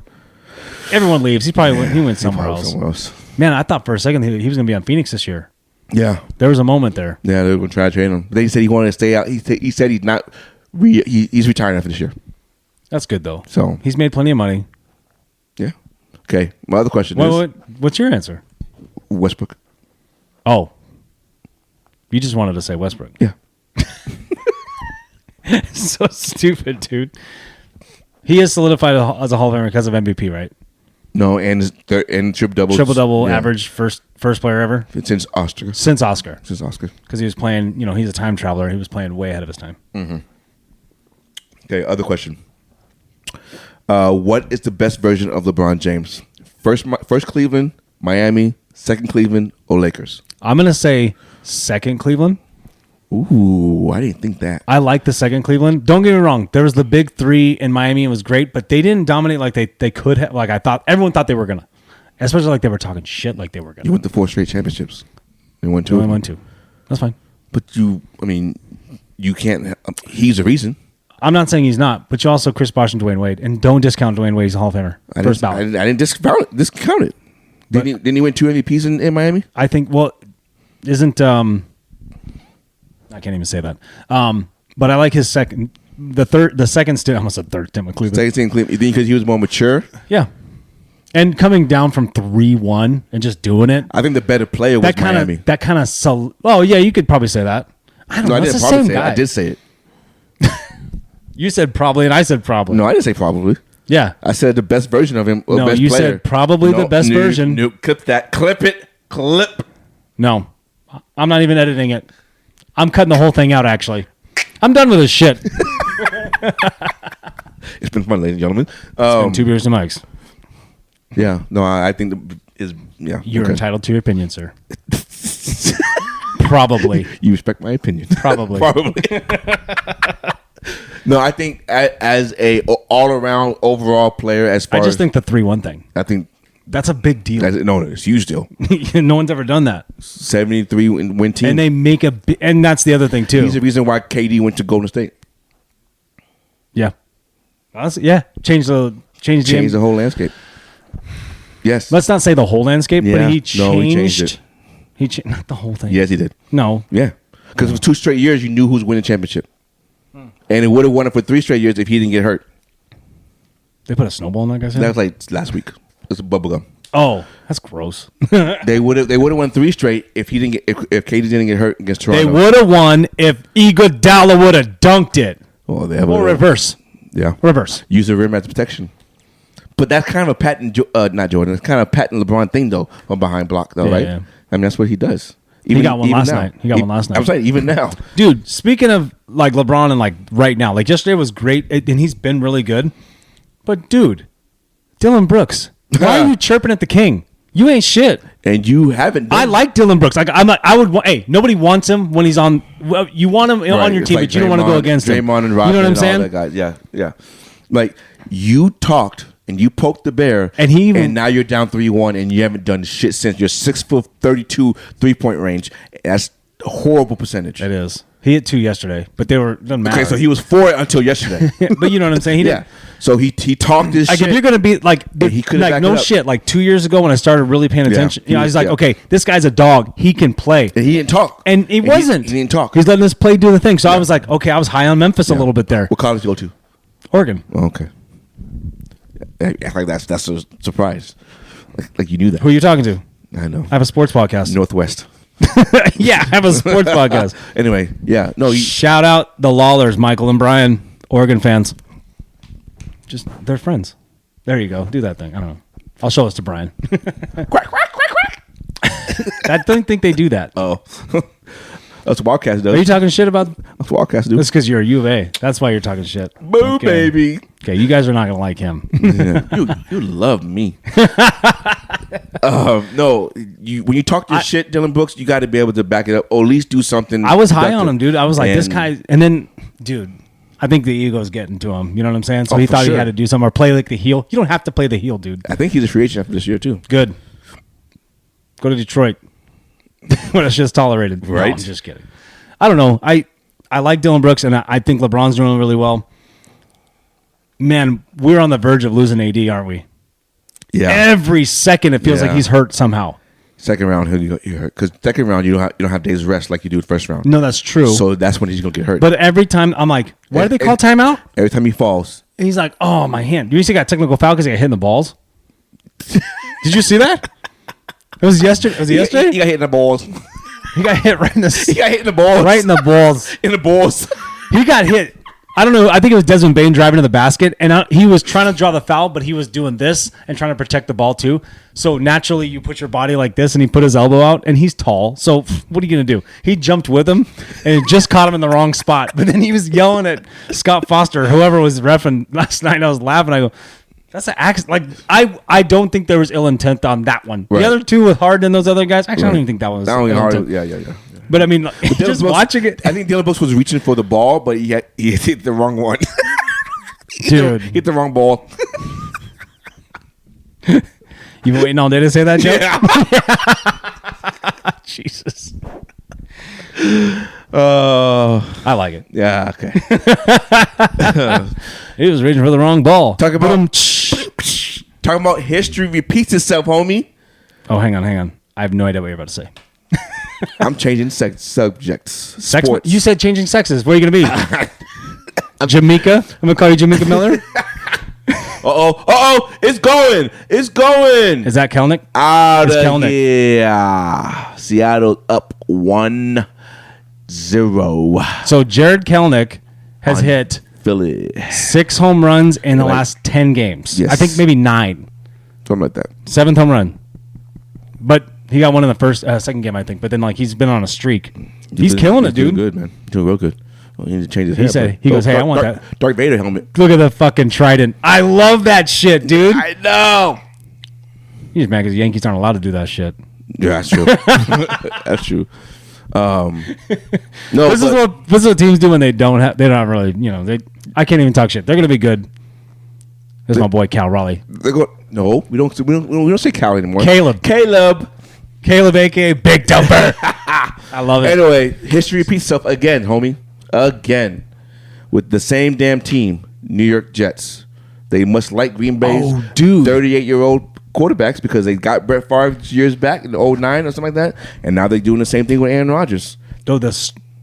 Everyone leaves. He went somewhere else. Man, I thought for a second he was going to be on Phoenix this year. Yeah, there was a moment there. Yeah, they were going to try to trade him. They said he wanted to stay out. He said he's not. He's retiring after this year. That's good though. So he's made plenty of money. Yeah. Okay. My other question is, what's your answer? Westbrook. Oh, you just wanted to say Westbrook. Yeah. So stupid, dude. He is solidified as a Hall of Famer because of MVP, right? No, and triple double average first player ever since Oscar. Because he was playing. He's a time traveler. He was playing way ahead of his time. Mm-hmm. Okay. Other question. What is the best version of LeBron James? First Cleveland, Miami, second Cleveland or Lakers? I'm going to say second Cleveland. Ooh, I didn't think that. I like the second Cleveland. Don't get me wrong. There was the big three in Miami. It was great, but they didn't dominate like they could have. Like I thought, everyone thought they were going to. Especially like they were talking shit like they were going to. You went to 4 straight championships. You won 2. I won 2. That's fine. But you can't. He's the reason. I'm not saying he's not, but you also Chris Bosh and Dwayne Wade. And don't discount Dwayne Wade. He's a Hall of Famer. First ballot. I didn't discount it. Didn't he win 2 MVPs in Miami? I think, isn't... I can't even say that. But I like his second, the second stint. I almost said third stint with Cleveland. Second stint in Cleveland. You think because he was more mature? Yeah. And coming down from 3-1 and just doing it. I think the better player was Miami. That kind of. Oh yeah, you could probably say that. I don't know. I didn't probably say it. I did say it. You said probably, and I said probably. No, I didn't say probably. Yeah, I said the best version of him. Or no, best you player. said probably the best version. No, clip that. Clip it. Clip. No, I'm not even editing it. I'm cutting the whole thing out, actually. I'm done with this shit. It's been fun, ladies and gentlemen. It's been 2 beers and mics. Yeah. No, I think You're entitled to your opinion, sir. Probably. You respect my opinion. Probably. No, I think as a all-around overall player, as far I just think the 3-1 thing. I think that's a big deal. No, it's a huge deal. No one's ever done that. 73 win team, and they make and that's the other thing too. He's the reason why KD went to Golden State. Yeah, honestly, yeah, change the whole landscape. Yes, let's not say the whole landscape, but he changed. No, he changed it. He changed not the whole thing. Yes, he did. No, yeah, because it was 2 straight years. You knew who was winning the championship, and it would have won it for 3 straight years if he didn't get hurt. They put a snowball in that guy's head? That was like last week. It's a bubble gum. Oh, that's gross. They would have won 3 straight if he didn't get if KD didn't get hurt against Toronto. They would have won if Iguodala would have dunked it. Oh, or reverse. Yeah, reverse. Use the rim as protection. But that's kind of a patent, not Jordan. It's kind of a patent LeBron thing though, from behind block though, right? Yeah. I mean, that's what he does. He got one last night. I'm saying even now, dude. Speaking of like LeBron and like right now, like yesterday was great, and he's been really good. But dude, Dillon Brooks, why are you chirping at the king? You ain't shit, and you haven't. I like Dillon Brooks. Like I'm like I would. Hey, nobody wants him when he's on. Well, you want him on your team, like but you don't want to go against him. Draymond and Rodman, you know what I'm saying? All that guys. Yeah. Like you talked and you poked the bear, and now you're down 3-1, and you haven't done shit since. You're 6'32" 3-point range. That's a horrible percentage. It is. He hit 2 yesterday, but they were doesn't matter. Okay, so he was 4 until yesterday. But you know what I'm saying? He did. So he talked his shit. If you're gonna be like, he could like no shit. Like 2 years ago when I started really paying attention, I was like, okay, this guy's a dog. He can play. And he didn't talk. And he wasn't. He didn't talk. He's letting us play do the thing. So I was like, okay, I was high on Memphis a little bit there. What college did you go to? Oregon. Oh, okay. Act like that's a surprise. Like you knew that. Who are you talking to? I know. I have a sports podcast. Northwest. Yeah, I have a sports podcast. Anyway, yeah. No. Shout out the Lawlers, Michael and Brian, Oregon fans. Just they're friends. There you go. Do that thing. I don't know. I'll show this to Brian. Quack, quack, quack, quack. I don't think they do that. Oh. That's what Wildcats does. Are you talking shit about? That's what Wildcats do. That's because you're a U of A. That's why you're talking shit. Boo, baby. Okay, you guys are not going to like him. Yeah. You love me. No, when you talk your shit, Dillon Brooks, you got to be able to back it up or at least do something. I was high on him, dude. I was like, this guy. And then, dude, I think the ego's getting to him. You know what I'm saying? So he thought he had to do something or play like the heel. You don't have to play the heel, dude. I think he's a free agent after this year, too. Good. Go to Detroit. When it's just tolerated. Right. No, I'm just kidding. I don't know. I like Dillon Brooks, and I think LeBron's doing really well. Man, we're on the verge of losing AD, aren't we? Yeah. Every second, it feels like he's hurt somehow. Second round, he'll get hurt because second round you don't have days rest like you do first round. No, that's true. So that's when he's gonna get hurt. But every time I'm like, why do they call timeout? Every time he falls, and he's like, oh my hand. You see, he got technical foul because he got hit in the balls. Did you see that? It was yesterday. Was it yesterday? He got hit in the balls. He got hit right in the. He got hit in the balls. Right in the balls. In the balls. He got hit. I don't know. I think it was Desmond Bain driving to the basket, and he was trying to draw the foul, but he was doing this and trying to protect the ball too. So naturally, you put your body like this, and he put his elbow out, and he's tall. So what are you gonna do? He jumped with him, and it just caught him in the wrong spot. But then he was yelling at Scott Foster, whoever was reffing last night. And I was laughing. I go, That's an accident. Like I don't think there was ill intent on that one. Right. The other two with Harden and those other guys. Actually, I don't even think that was. That only ill hard. intent. Yeah. But I mean, like, just watching it. I think Dillon Brooks was reaching for the ball, but he hit the wrong one. Dude, hit the wrong ball. You been waiting all day to say that joke? Yeah. Jesus. I like it. Yeah. Okay. He was reaching for the wrong ball. Talking about history repeats itself, homie. Oh, hang on. I have no idea what you're about to say. I'm changing subjects. Sex? Sports. You said changing sexes. Where are you going to be? Jamaica? I'm going to call you Jamaica Miller. It's going. Is that Kelnick? Out of here. Seattle up 1-0. So Jared Kelnick has hit Philly 6 home runs in the last 10 games. Yes. I think maybe 9. Something like that. 7th home run. But he got one in the second game, I think. But then he's been on a streak. He's killing it, dude. Doing good, man. Doing real good. Well, he need to change his hair. He goes, hey, I want that Darth Vader helmet. Look at the fucking trident. I love that shit, dude. I know. He's mad because the Yankees aren't allowed to do that shit. Yeah, that's true. That's true. No, this is what teams do when they don't have. They're not really. I can't even talk shit. They're gonna be good. This is my boy Cal Raleigh. No, we don't say Cal anymore. Caleb, aka Big Dumper. I love it. Anyway, history repeats itself again, homie. Again, with the same damn team, New York Jets. They must like Green Bay's 38-year-old quarterbacks because they got Brett Favre years back in 2009 or something like that, and now they're doing the same thing with Aaron Rodgers. Though the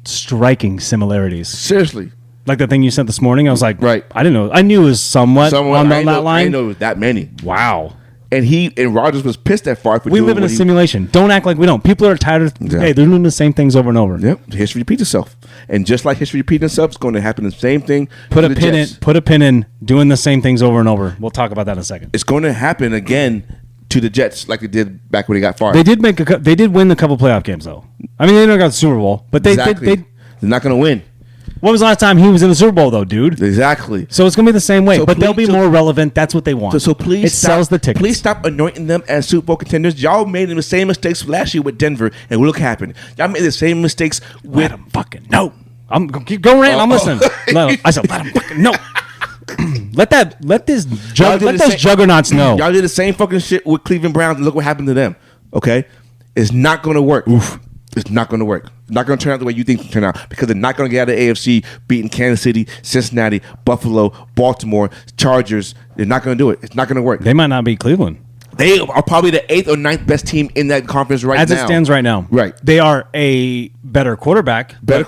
striking similarities. Seriously. Like the thing you sent this morning, I was like, right. I didn't know. I knew it was somewhat on that line. I didn't know it was that many. Wow. And Rodgers was pissed at Favre for we live in a simulation. Don't act like we don't. People are tired of hey, they're doing the same things over and over. Yep. History repeats itself. And just like history repeating itself, it's going to happen the same thing. Put a pin in doing the same things over and over. We'll talk about that in a second. It's going to happen again to the Jets like they did back when they got Favre. They did win a couple playoff games though. I mean, they never got the Super Bowl, but they're not going to win. When was the last time he was in the Super Bowl, though, dude? Exactly. So it's going to be the same way, but they'll be more relevant. That's what they want. So please sells the tickets. Please stop anointing them as Super Bowl contenders. Y'all made the same mistakes last year with Denver, and look what happened. Y'all made the same mistakes with... Let them fucking know. I'm going to keep going, Rand. I'm listening. I said, let them fucking know. Let those juggernauts know. Y'all did the same fucking shit with Cleveland Browns, and look what happened to them, okay? It's not going to work. Oof. It's not going to work. Not going to turn out the way you think it turn out because they're not going to get out of the AFC beating Kansas City, Cincinnati, Buffalo, Baltimore, Chargers. They're not going to do it. It's not going to work. They might not beat Cleveland. They are probably the 8th or 9th best team in that conference right now. As it stands right now. Right. They are a better quarterback. But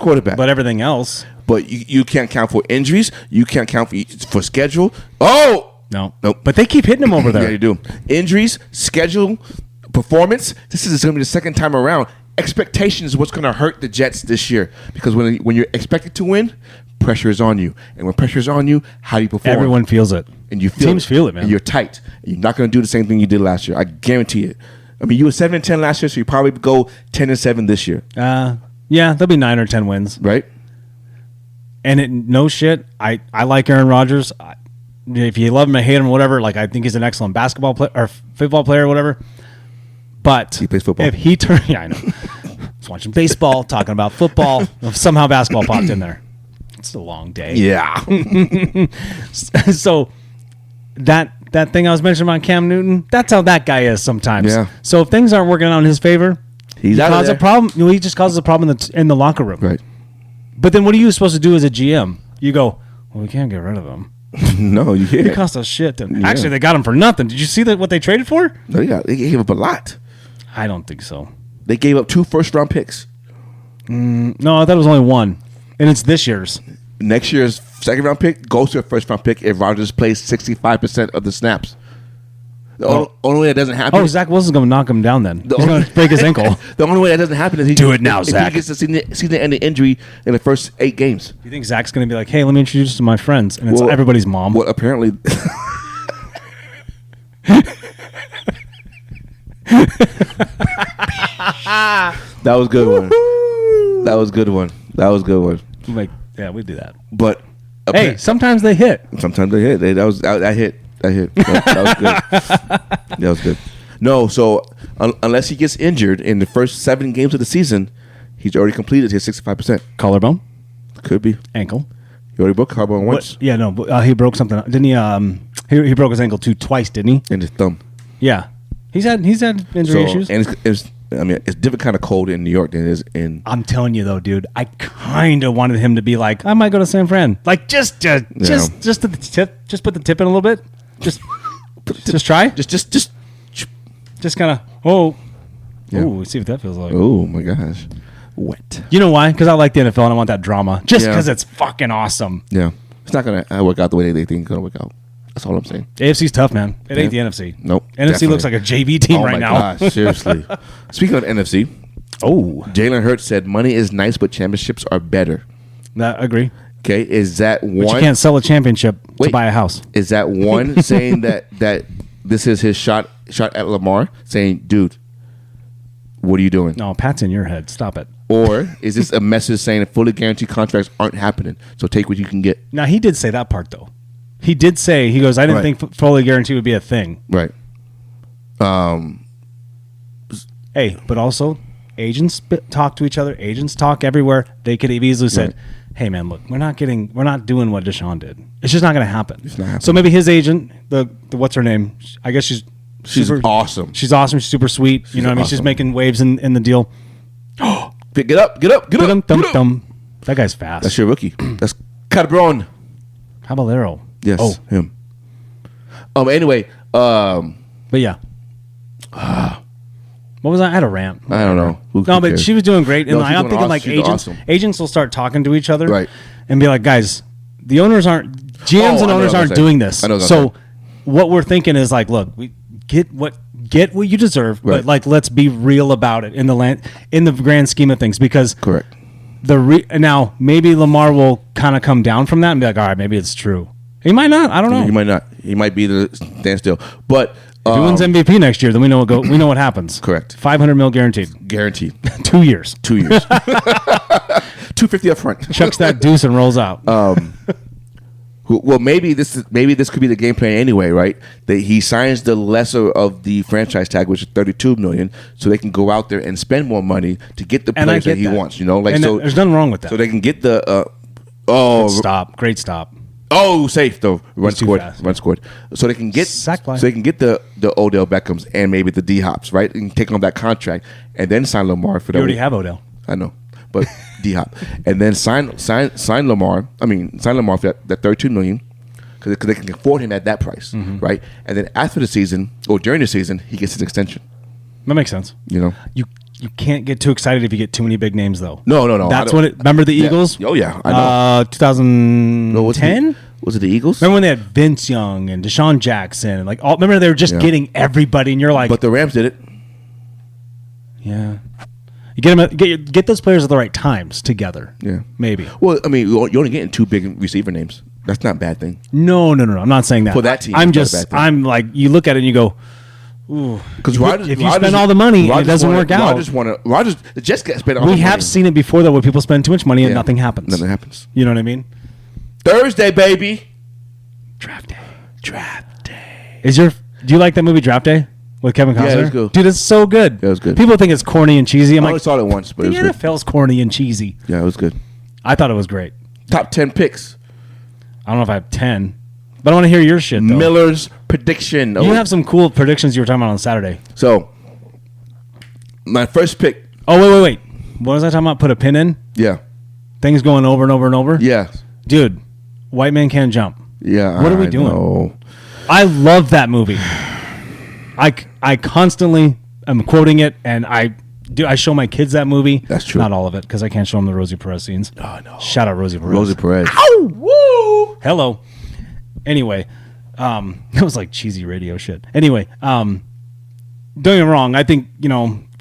everything else. But you can't count for injuries. You can't count for schedule. Oh! No. Nope. But they keep hitting them over there. Yeah, you do. Injuries, schedule, performance. This is going to be the second time around. Expectation is what's going to hurt the Jets this year because when you're expected to win, pressure is on you, and when pressure is on you, how do you perform? Everyone feels it, and teams feel it, man. And you're tight. And you're not going to do the same thing you did last year. I guarantee it. I mean, you were 7-10 last year, so you probably go 10-7 this year. Yeah, there'll be 9 or 10 wins, right? And no shit, I like Aaron Rodgers. If you love him or hate him or whatever, like I think he's an excellent basketball player or football player or whatever. But he plays football. If he turned, yeah, I know. I was watching baseball, talking about football. Somehow basketball popped in there. It's a long day. Yeah. So that thing I was mentioning about Cam Newton, that's how that guy is sometimes. Yeah. So if things aren't working out in his favor, he causes a problem. He just causes a problem in the locker room. Right. But then what are you supposed to do as a GM? You go, well, we can't get rid of him. No, you can't. It cost us shit. Actually, they got him for nothing. Did you see what they traded for? No, yeah, they gave up a lot. I don't think so. They gave up 2 first-round picks. No, I thought it was only 1, and it's this year's. Next year's second-round pick goes to a first-round pick if Rodgers plays 65% of the snaps. The only way that doesn't happen... Oh, Zach Wilson's going to knock him down then. He's going to break his ankle. The only way that doesn't happen is do it now, Zach. He gets a season-ending injury in the first 8 games. You think Zach's going to be like, hey, let me introduce you to my friends, and it's everybody's mom? Well, apparently... That was good one. That was good one. Like, yeah, we do that. But hey, sometimes they hit. Sometimes they hit. That hit. That hit. That was good. That was good. No, so unless he gets injured in the first 7 games of the season, he's already completed his 65%. Collarbone? Could be. Ankle? He already broke collarbone once. Yeah, no, he broke something. Didn't he? He broke his ankle twice, didn't he? And his thumb. Yeah, he's had injury issues. And it's different kind of cold in New York than it is in. I'm telling you though, dude, I kind of wanted him to be like, I might go to San Fran, like just to the tip, just put the tip in a little bit, just try, just kind of see what that feels like. Oh my gosh, wet. You know why? Because I like the NFL and I want that drama, just because it's fucking awesome. Yeah, it's not gonna work out the way they think it's gonna work out. That's all I'm saying. AFC's tough, man. It ain't the NFC. Nope. NFC definitely. looks like a JV team right now. Oh my gosh, seriously. Speaking of NFC, Jalen Hurts said money is nice, but championships are better. I agree. Okay, is that one? But you can't sell a championship to buy a house. Is that one saying that this is his shot at Lamar, saying, dude, what are you doing? No, Pat's in your head. Stop it. Or is this a message saying that fully guaranteed contracts aren't happening, so take what you can get? Now, he did say that part, though. He did say, he goes, I didn't think fully guarantee would be a thing. Right. Hey, but also, agents talk to each other. Agents talk everywhere. They could have easily said, hey, man, look, we're not doing what Deshaun did. It's just not going to happen. It's not happening. So maybe his agent, the what's her name? I guess she's awesome. She's awesome. She's super sweet. You know what I mean? She's making waves in the deal. Get up. That guy's fast. That's your rookie. That's Cabron. Caballero. Yes, him. Anyway, but yeah. What was I had a rant. I don't know. No, but she was doing great. And I'm thinking like agents will start talking to each other, right? And be like, guys, the owners aren't GMs and owners aren't doing this. So what we're thinking is like, look, we get what you deserve, but like let's be real about it in the grand scheme of things, because correct. Now maybe Lamar will kind of come down from that and be like, all right, maybe it's true. He might not. I don't know. He might not. He might be the standstill. But if he wins MVP next year, then we know what happens. Correct. $500 million guaranteed. Guaranteed. 2 years. 2 years. $250 up front. Chucks that deuce and rolls out. Well, maybe this could be the game plan anyway, right? That he signs the lesser of the franchise tag, which is $32 million, so they can go out there and spend more money to get the players that he wants. You know, like, so there's nothing wrong with that. So they can get the great stop. Oh, safe though. Run scored. So they can get the Odell Beckhams and maybe the D Hops, right? And take on that contract and then sign Lamar for that. You already have Odell. I know, but D Hop, and then sign Lamar. Sign Lamar for that $32 million because they can afford him at that price, right? And then after the season or during the season, he gets his extension. That makes sense. You know, you can't get too excited if you get too many big names, though. No. That's what it. Remember the Eagles? Oh yeah, I know. 2010. Was it the Eagles? Remember when they had Vince Young and Deshaun Jackson and remember they were just getting everybody, and you're like, but the Rams did it. Yeah, you get those players at the right times together. Yeah, maybe. Well, I mean, you're only getting 2 big receiver names. That's not a bad thing. No. I'm not saying that for that team. I'm like, you look at it and you go, ooh, because if you spend all the money and it doesn't work out. The Jets get spent all the money. We have seen it before, though, where people spend too much money and nothing happens. Nothing happens. You know what I mean? Thursday, baby. Draft day. Do you like that movie Draft Day with Kevin Costner? Yeah, it was good. Dude, it's so good. Yeah, it was good. People think it's corny and cheesy. I only saw it once, but it was good. The NFL's corny and cheesy. Yeah, it was good. I thought it was great. Top 10 picks. I don't know if I have 10, but I want to hear your shit, though. Miller's prediction. You have some cool predictions you were talking about on Saturday. So, my first pick. Oh, wait. What was I talking about? Put a pin in? Yeah. Things going over and over and over? Yeah. Dude, white man can't jump. Yeah. What are we doing? Know. I love that movie. I constantly am quoting it, and I show my kids that movie. That's true. Not all of it, because I can't show them the Rosie Perez scenes. Oh, no. Shout out Rosie Perez. Rosie Perez. Ow! Woo! Hello. Anyway, that was like cheesy radio shit. Anyway, don't get me wrong. I think,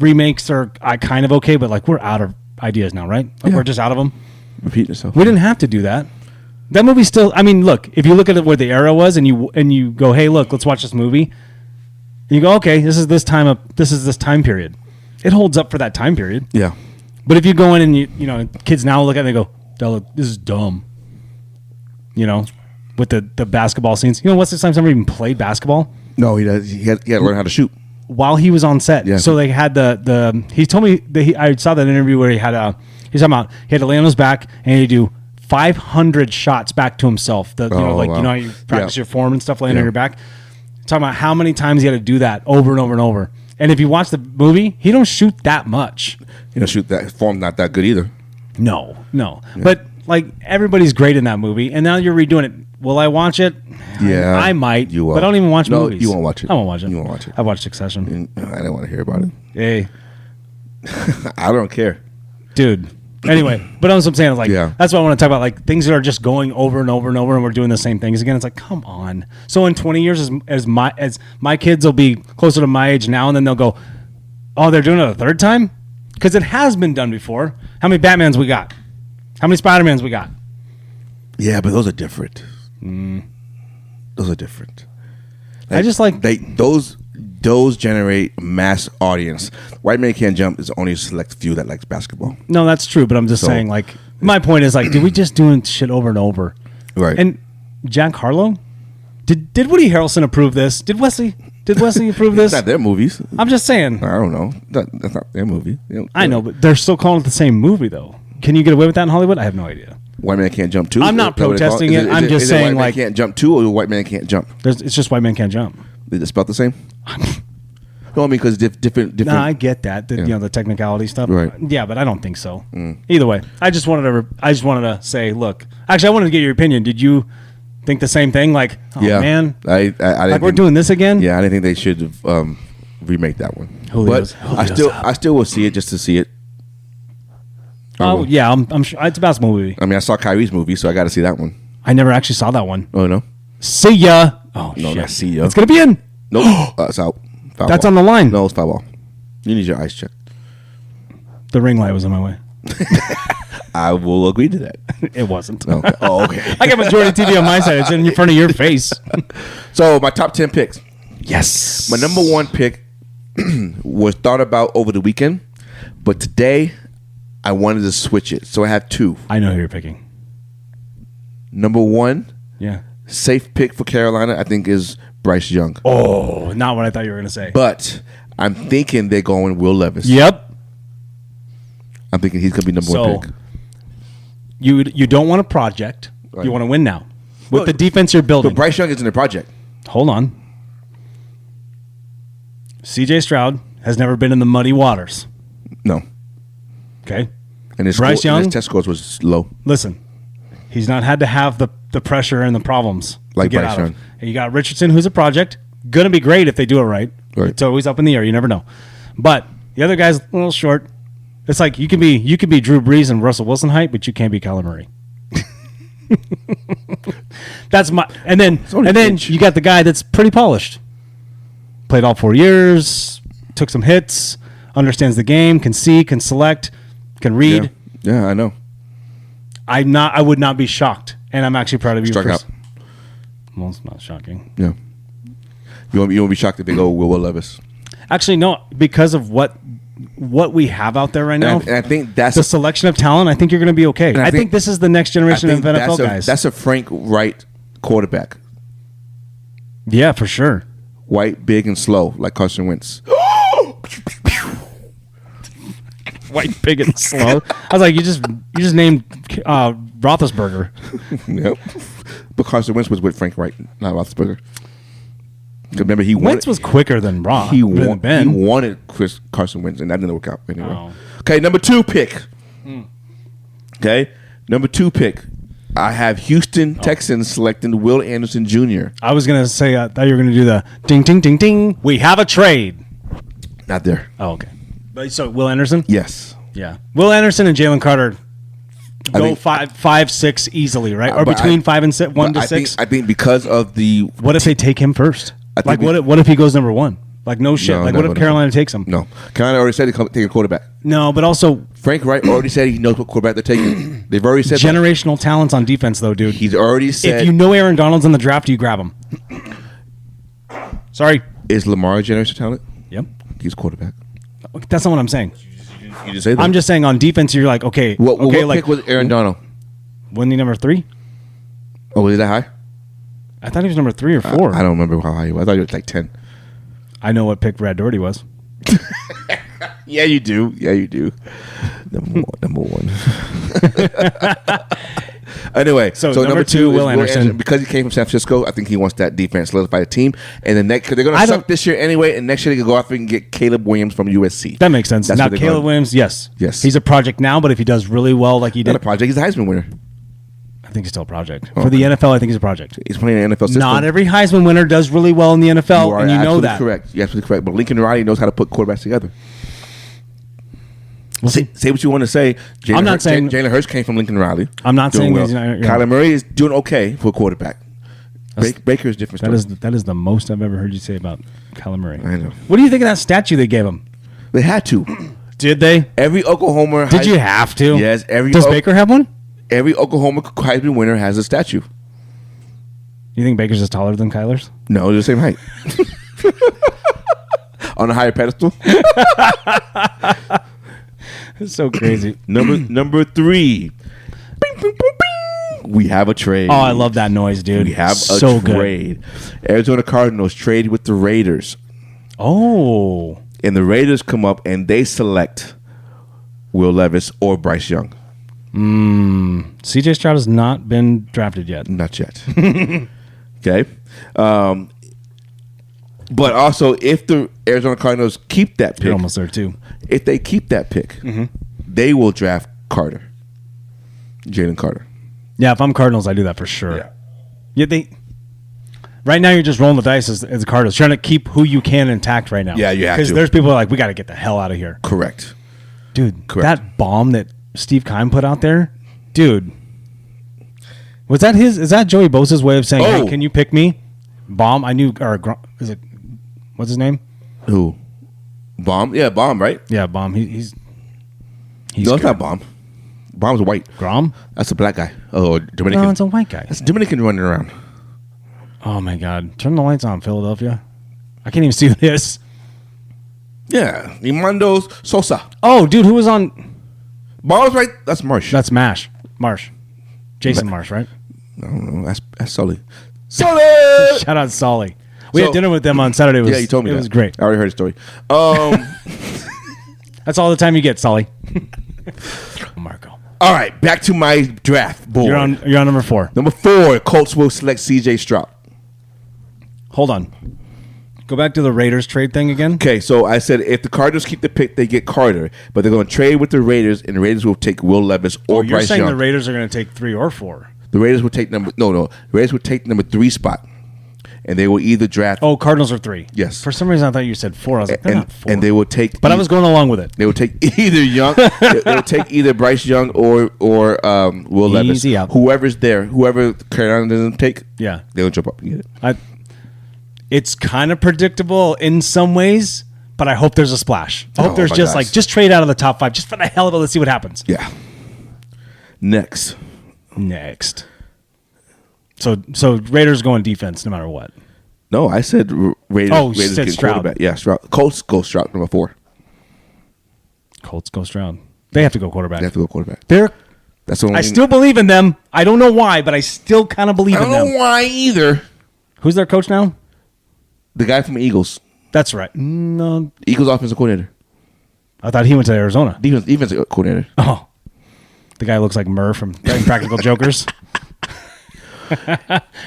remakes are kind of okay, but like we're out of ideas now, right? Like we're just out of them. Repeat yourself. We didn't have to do that. That movie still. I mean, look. If you look at it where the era was, and you go, hey, look, let's watch this movie. And you go, okay, this is this time period. It holds up for that time period. Yeah. But if you go in and you kids now look at it and they go, this is dumb. with the basketball scenes. You know, Wesley Snipes never even played baskbasketball. No, he does. He had to learn how to shoot while he was on set. Yeah. So they had the. He told me that I saw that interview where he had he's talking about he had to lay on his back and he had to do 500 shots back to himself. You know how you practice your form and stuff laying on your back. Talking about how many times he had to do that over and over and over. And if you watch the movie, he don't shoot that much. He don't shoot that form not that good either. No. Yeah. But like everybody's great in that movie, and now you're redoing it. Will I watch it? Yeah, I might. You will. But I don't even watch movies. You won't watch it. I won't watch it. You won't watch it. I watched Succession. I don't want to hear about it. Hey, I don't care, dude. Anyway, but that's what I'm saying. Is like, that's what I want to talk about. Like things that are just going over and over and over, and we're doing the same things again. It's like, come on. So in 20 years, as my kids will be closer to my age now, and then they'll go, oh, they're doing it a third time? Because it has been done before. How many Batmans we got? How many Spider-Mans we got? Yeah, but those are different. Those are different. I just like those generate mass audience. White Man Can't Jump is only a select few that likes basketball. No, that's true. But I'm just saying, like, my point is, like, did we just doing shit over and over? Right. And Jack Harlow, did Woody Harrelson approve this? Did Wesley approve this? It's not their movies. I'm just saying. I don't know. That's not their movie. I know, but they're still calling it the same movie, though. Can you get away with that in Hollywood? I have no idea. White Man Can't Jump 2? I'm not protesting it. I'm just saying, White Man Can't Jump 2 or White Man Can't Jump? It's just White Man Can't Jump. They just spelled the same? No, I mean, because different. No, I get that. You know, the technicality stuff. Right. Yeah, but I don't think so. Either way, I just wanted to say, look. Actually, I wanted to get your opinion. Did you think the same thing? Like, oh man, I like we're doing this again? Yeah, I didn't think they should have remake that one. Julio's I still will see it just to see it. Oh yeah, I'm sure it's a basketball movie. I mean, I saw Kyrie's movie, so I got to see that one. I never actually saw that one. Oh no. See ya. Oh no, shit. not see ya. It's gonna be in. Nope. It's out. Foul That's ball. on the line. No, it's foul ball. You need your eyes checked. The ring light was on my way. I will agree to that. It wasn't. Okay. Oh, okay. I got majority TV on my side. It's in front of your face. So my top 10 picks. Yes. My number one pick was thought about over the weekend, but today I wanted to switch it. So I have two. I know who you're picking. Number one, yeah, safe pick for Carolina, I think, is Bryce Young. Oh, not what I thought you were going to say. But I'm thinking they're going Will Levis. Yep. I'm thinking he's going to be number one pick. You don't want a project. Right. You want to win now. With the defense you're building. But Bryce Young isn't a project. Hold on. C.J. Stroud has never been in the muddy waters. No. Okay. And his test scores was low. Listen, he's not had to have the pressure and the problems like to get Bryce out Young. of. And you got Richardson, who's a project. Going to be great if they do it right. It's always up in the air. You never know. But the other guy's a little short. It's like you can be Drew Brees and Russell Wilson height, but you can't be Kyler Murray. That's my and then you got the guy that's pretty polished. Played all 4 years, took some hits, understands the game, can see, can select, can read. Yeah, I know. I would not be shocked, and I'm actually proud of you. Struck out. Well, it's not shocking. Yeah. You won't be shocked if they go Will Levis. Actually, no, because of what we have out there right now. And I think that's the selection of talent. I think you're going to be okay. I think this is the next generation of NFL guys. That's a Frank Wright quarterback. Yeah, for sure. White, big, and slow, like Carson Wentz. White, big, and slow. I was like, you just named Roethlisberger. Yep. But Carson Wentz was with Frank Wright, not Roethlisberger. Remember, Wentz was quicker than Roth. He wanted Carson Wentz, and that didn't work out anyway. Oh. Okay, number two pick. Okay, number two pick. I have Houston Texans selecting Will Anderson Jr. I was going to say, I thought you were going to do the ding, ding, ding, ding. We have a trade. Not there. Oh, okay. So, Will Anderson? Yes. Yeah. Will Anderson and Jalen Carter go 5-6 easily, right? Or between 5 and 1 to 6? I think because of the... What if they take him first? Like, what if he goes number one? Like, no shit. No, like, what if Carolina takes him? No. Carolina already said they're taking a quarterback. No, but also... Frank Wright already said he knows what quarterback they're taking. They've already said generational talents on defense, though, dude. He's already said... If you know Aaron Donald's in the draft, you grab him. Sorry. Is Lamar a generational talent? Yep. He's quarterback. That's not what I'm saying. You just say that. I'm just saying on defense, you're like, okay. What like, pick was Aaron Donald? Wasn't he number 3? Oh, was he that high? I thought he was number 3 or 4. I don't remember how high he was. I thought he was like 10. I know what pick Brad Doherty was. Yeah, you do. Yeah, you do. Number one. Anyway, so number 2, Will Anderson. Because he came from San Francisco, I think he wants that defense solidify the team. And then next, they're going to suck this year anyway, and next year they can go out and get Caleb Williams from USC. That makes sense. Now, Caleb Williams, yes. He's a project now, but if he does really well like he did. Not a project. He's a Heisman winner. I think he's still a project. For the NFL, I think he's a project. He's playing in the NFL system. Not every Heisman winner does really well in the NFL, and you know that. Correct. You're absolutely correct. But Lincoln Riley knows how to put quarterbacks together. We'll say what you want to say. I'm not saying Jalen Hurts came from Lincoln Riley. I'm not saying well. Kyler Murray is doing okay for a quarterback. Baker is different. That is the most I've ever heard you say about Kyler Murray. I know. What do you think of that statue they gave him? They had to. Did they? Every Oklahoma. Did you have to? Yes. Does Baker have one? Every Oklahoma Heisman winner has a statue. You think Baker's is taller than Kyler's? No, they're the same height. On a higher pedestal. It's so crazy. Number 3. Bing, bing, bing, bing. We have a trade. Oh, I love that noise, dude. We have so a trade. Good. Arizona Cardinals trade with the Raiders. Oh. And the Raiders come up and they select Will Levis or Bryce Young. CJ Stroud has not been drafted yet. Not yet. Okay. But also, if the Arizona Cardinals keep that pick, you're almost there too. If they keep that pick, they will draft Carter, Jalen Carter. Yeah, if I'm Cardinals, I do that for sure. Yeah, right now you're just rolling the dice as the Cardinals, trying to keep who you can intact right now. Yeah, you have to. Because there's people who are like, we got to get the hell out of here. Correct. Dude, that bomb that Steve Keim put out there, dude. Was that his? Is that Joey Bosa's way of saying, hey, can you pick me? Bomb, I knew, or is it, what's his name? Who? Bomb? Yeah, Bomb, right? Yeah, Bomb. He's no, it's not Bomb. Bomb's white. Grom? That's a black guy. Oh, Dominican. No, it's a white guy. That's a Dominican running around. Oh, my God. Turn the lights on, Philadelphia. I can't even see who this. Yeah, Imandos Sosa. Oh, dude, who was on? Bomb's right. That's Marsh. That's Marsh. Jason Marsh, right? I don't know. That's Sully. Sully! Shout out Sully. We had dinner with them on Saturday. Yeah, you told me It was great. I already heard the story. That's all the time you get, Sully. Marco. All right, back to my draft board. You're on number 4. Number 4, Colts will select C.J. Stroud. Hold on. Go back to the Raiders trade thing again. Okay, so I said if the Cardinals keep the pick, they get Carter, but they're going to trade with the Raiders, and the Raiders will take Will Levis or Bryce Young. You're saying the Raiders are going to take 3 or 4. The Raiders will take the Raiders will take number 3 spot, and they will either draft. Oh, Cardinals are 3. Yes. For some reason, I thought you said 4. I was like, they're not 4. And they will take. But I was going along with it. They will take either Young. They will take either Bryce Young or Will Levis. Easy out. Whoever's there, whoever Carolina doesn't take, yeah, they'll jump up and get it. It's kind of predictable in some ways, but I hope there's a splash. I hope there's just trade out of the top 5, just for the hell of it. Let's see what happens. Yeah. Next. So Raiders going defense no matter what. No, I said Raiders. Oh, you Raiders said get Stroud. Quarterback. Yeah, Stroud. Colts go Stroud number 4. Colts go Stroud. They have to go quarterback. They have to go quarterback. That's the only I still believe in them. I don't know why, but I still kind of believe in them. I don't know why either. Who's their coach now? The guy from the Eagles. That's right. No, Eagles offensive coordinator. I thought he went to Arizona. Defensive coordinator. Oh, the guy looks like Murr from Impractical Jokers.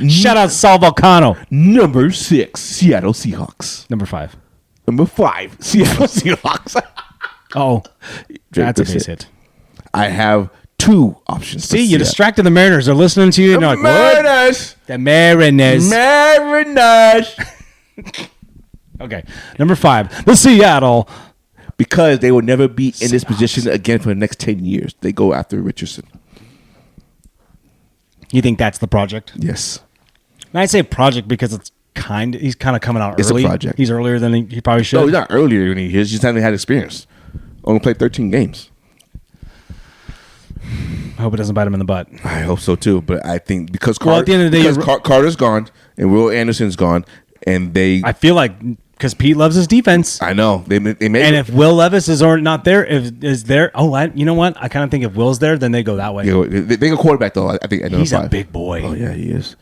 Shout out Sal Volcano. Number 6, Seattle Seahawks. Number 5, Seattle Seahawks. Oh, that's a base hit. I have 2 options. See, you distracted the Mariners. They're listening to you. The Mariners. The Mariners. Okay, number 5, the Seattle. Because they will never be in this position again for the next 10 years. They go after Richardson. You think that's the project? Yes. And I say project because he's kind of coming out early. It's a project. He's earlier than he probably should. No, he's not earlier than he is. He just hasn't had experience. Only played 13 games. I hope it doesn't bite him in the butt. I hope so too, but I think because at the end of the day, Carter's gone and Will Anderson's gone, and I feel like because Pete loves his defense. I know they made. And if Will Levis is not there, you know what? I kind of think if Will's there, then they go that way. Yeah, they go quarterback though. I think he's a big boy. Oh yeah, he is.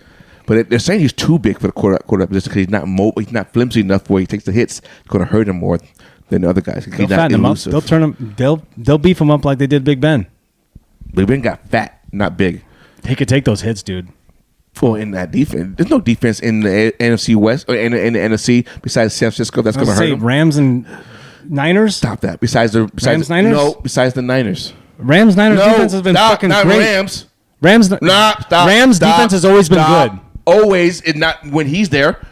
But they're saying he's too big for the quarterback position because he's not mobile. He's not flimsy enough where he takes the hits. It's going to hurt him more than the other guys. They'll fatten him up. They'll turn him. They'll beef him up like they did Big Ben. Big Ben got fat, not big. He could take those hits, dude. Well, in that defense, there's no defense in the NFC West or in the NFC besides San Francisco that's going to hurt him. Rams and Niners. Stop that. Besides Niners. No, besides the Niners. Rams Niners defense has been fucking great. Rams. Stop. Rams defense has always been good. Always, and not when he's there.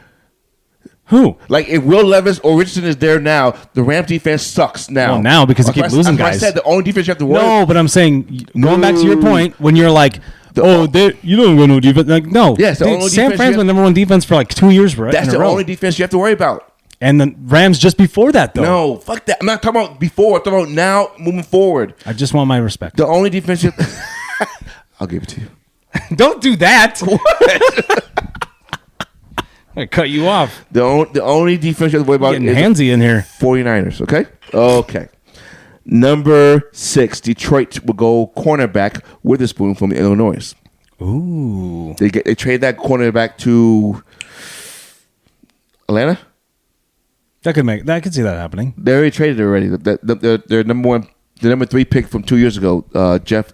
Who? Like if Will Levis or Richardson is there now, the Rams defense sucks now. Well, now because they keep losing guys. I said the only defense you have to worry. No, but I'm saying going back to your point when you're like, you don't go no defense. Like no, yes, the only San Fran's been number one defense for like 2 years, right? That's the only defense you have to worry about. And the Rams just before that, though. No, fuck that. I'm not talking about before. I'm talking about now, moving forward. I just want my respect. The only defense I'll give it to you. Don't do that. I cut you off. The only defense you have to worry about is handsy in here. 49ers, okay? Okay. Number 6, Detroit will go cornerback Witherspoon from Illinois. Ooh. They trade that cornerback to Atlanta? I could see that happening. They already traded it already. Their number 3 pick from 2 years ago, Jeff.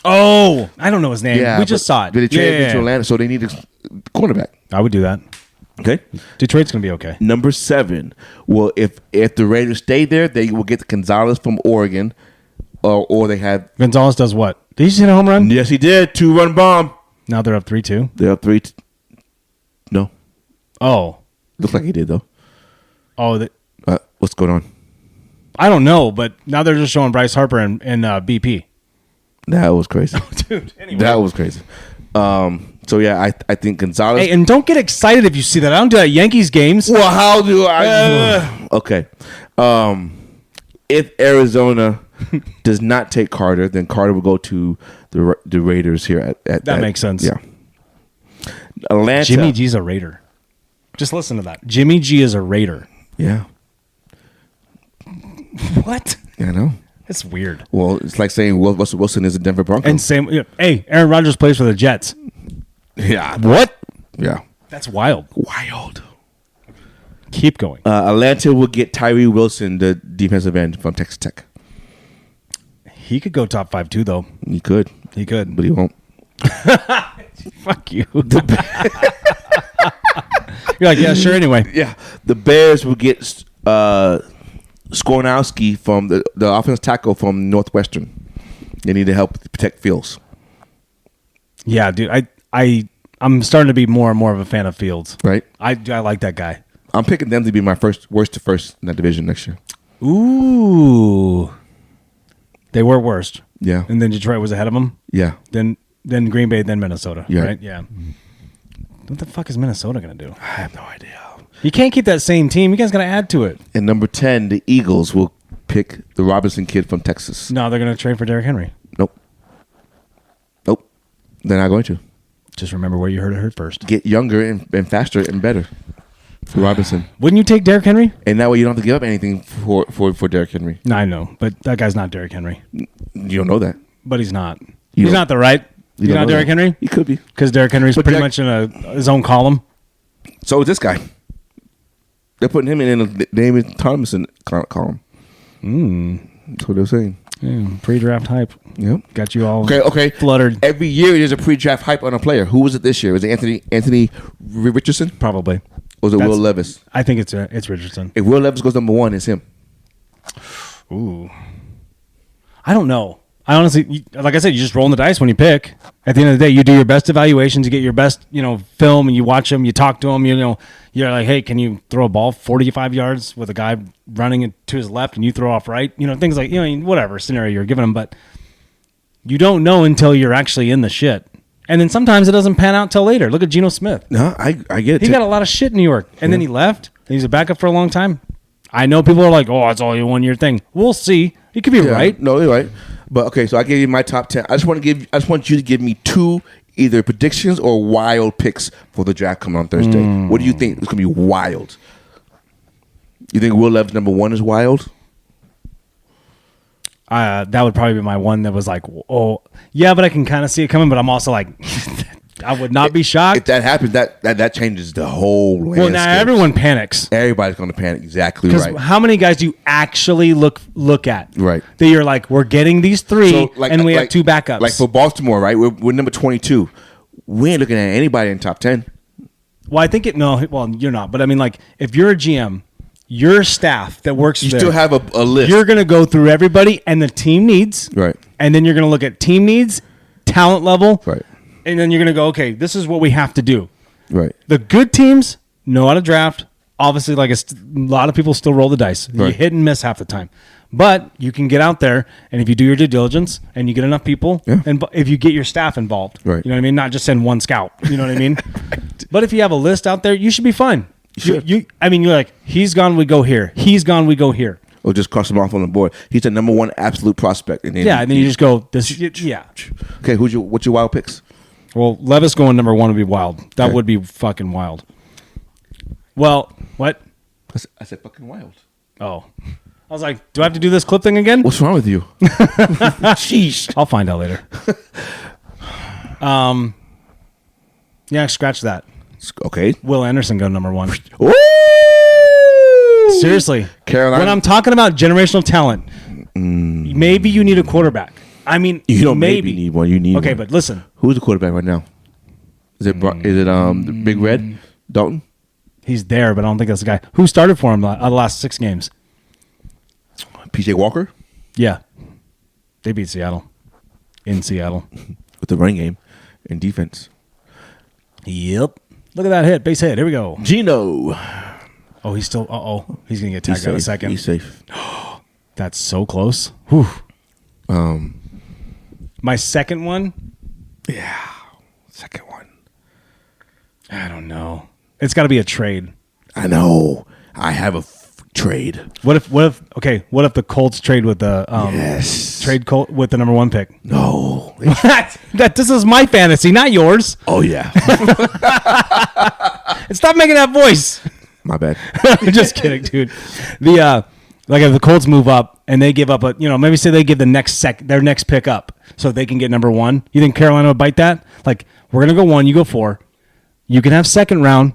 Oh, I don't know his name. We just saw it. They traded it to Atlanta, so they need a cornerback. I would do that. Okay. Detroit's going to be okay. Number 7. Well, if the Raiders stay there, they will get Gonzalez from Oregon, or they have Gonzalez does what? Did he just hit a home run? Yes, he did. 2-run bomb. Now they're up 3-2. They're up 3. No. Oh. Looks like he did though. Oh, what's going on? I don't know, but now they're just showing Bryce Harper and BP. That was crazy. Dude, anyway. That was crazy. So, yeah, I think Gonzalez. Hey, and don't get excited if you see that. I don't do that at Yankees games. Well, how do I? Okay. If Arizona does not take Carter, then Carter will go to the Raiders here. That makes sense. Yeah. Atlanta. Jimmy G's a Raider. Just listen to that. Jimmy G is a Raider. Yeah. What? Yeah, I know. That's weird. Well, it's like saying Russell Wilson is a Denver Bronco. And hey, Aaron Rodgers plays for the Jets. Yeah. What? Yeah. That's wild. Wild. Keep going. Atlanta will get Tyree Wilson, the defensive end from Texas Tech. He could go top 5 too, though. He could. But he won't. Fuck you. You're like, yeah, sure, anyway. Yeah. The Bears will get Skornowski from the offensive tackle from Northwestern. They need to help protect Fields. Yeah, dude. I'm starting to be more and more of a fan of Fields. Right. I like that guy. I'm picking them to be my worst to first in that division next year. Ooh. They were worst. Yeah. And then Detroit was ahead of them. Yeah. Then Green Bay, then Minnesota. Yeah. Right? Yeah. What the fuck is Minnesota going to do? I have no idea. You can't keep that same team. You guys got to add to it. And number 10, the Eagles will pick the Robinson kid from Texas. No, they're going to trade for Derrick Henry. Nope. They're not going to. Just remember where you heard it first. Get younger and faster and better for Robinson. Wouldn't you take Derrick Henry? And that way you don't have to give up anything for Derrick Henry. No, I know, but that guy's not Derrick Henry. You don't know that. But he's not. He's not the right. He's not Derrick Henry? He could be. Because Derrick Henry's pretty much in his own column. So is this guy. They're putting him in a David Thomason column. That's what they're saying. Yeah, pre-draft hype. Yep. Got you all fluttered. Every year there's a pre-draft hype on a player. Who was it this year? Was it Anthony Richardson? Probably. Or was it Will Levis? I think it's Richardson. If Will Levis goes number 1, it's him. Ooh. I don't know. I honestly, like I said, you just roll the dice when you pick. At the end of the day, you do your best evaluations, you get your best, film, and you watch them, you talk to them, you're like, hey, can you throw a ball 45 yards with a guy running it to his left and you throw off right? Things like, whatever scenario you're giving them, but you don't know until you're actually in the shit. And then sometimes it doesn't pan out till later. Look at Geno Smith. No, I get it. He got a lot of shit in New York, and then he left, and he's a backup for a long time. I know people are like, oh, it's only a 1-year thing. We'll see. He could be right. No, you're right. But okay, so I gave you my top 10. I just want you to give me 2 either predictions or wild picks for the draft coming on Thursday. What do you think? It's gonna be wild. You think Will Levis number 1 is wild? That would probably be my one that was like, oh, yeah, but I can kind of see it coming. But I'm also like, I would not be shocked. If that happens, that changes the whole landscape. Well, now everyone panics. Everybody's going to panic. Exactly right. How many guys do you actually look at? Right. That you're like, we're getting these three, and we have two backups. Like for Baltimore, right? We're number 22. We ain't looking at anybody in top 10. Well, I think you're not. But I mean, like, if you're a GM, your staff that works you there, still have a list. You're going to go through everybody and the team needs. Right. And then you're going to look at team needs, talent level. Right. And then you're going to go, okay, this is what we have to do. Right. The good teams know how to draft. Obviously, like a lot of people still roll the dice. Right. You hit and miss half the time. But you can get out there, and if you do your due diligence and you get enough people, and if you get your staff involved, right. You know what I mean? Not just send one scout. You know what I mean? But if you have a list out there, you should be fine. Sure. You're like, he's gone, we go here. He's gone, we go here. Or just cross him off on the board. He's the number one absolute prospect. And then and then you just go, yeah. Okay, what's your wild picks? Well, Levis going number one would be wild. That would be fucking wild. Well, what? I said fucking wild. Oh. I was like, do I have to do this clip thing again? What's wrong with you? Sheesh. I'll find out later. Yeah, scratch that. Okay. Will Anderson go number one. Ooh! Seriously. Carolina. When I'm talking about generational talent, maybe you need a quarterback. I mean, you don't maybe need one. You need one. Okay, but listen. Who's the quarterback right now? Is it the Big Red? Dalton? He's there, but I don't think that's the guy. Who started for him the last 6 games? PJ Walker? Yeah. They beat Seattle. In Seattle. With the running game and defense. Yep. Look at that hit. Base hit. Here we go. Gino. Oh, he's still... He's going to get tagged out in a second. He's safe. That's so close. Whew. My second one? Yeah. Second one. I don't know. It's got to be a trade. I know. I have a trade. What if the Colts trade with the trade Colt with the number 1 pick? No. This is my fantasy, not yours. Oh yeah. And stop making that voice. My bad. Just kidding, dude. Like if the Colts move up and they give up maybe say they give their next pick up so they can get number 1. You think Carolina would bite that? Like, we're gonna go 1, you go 4. You can have second round,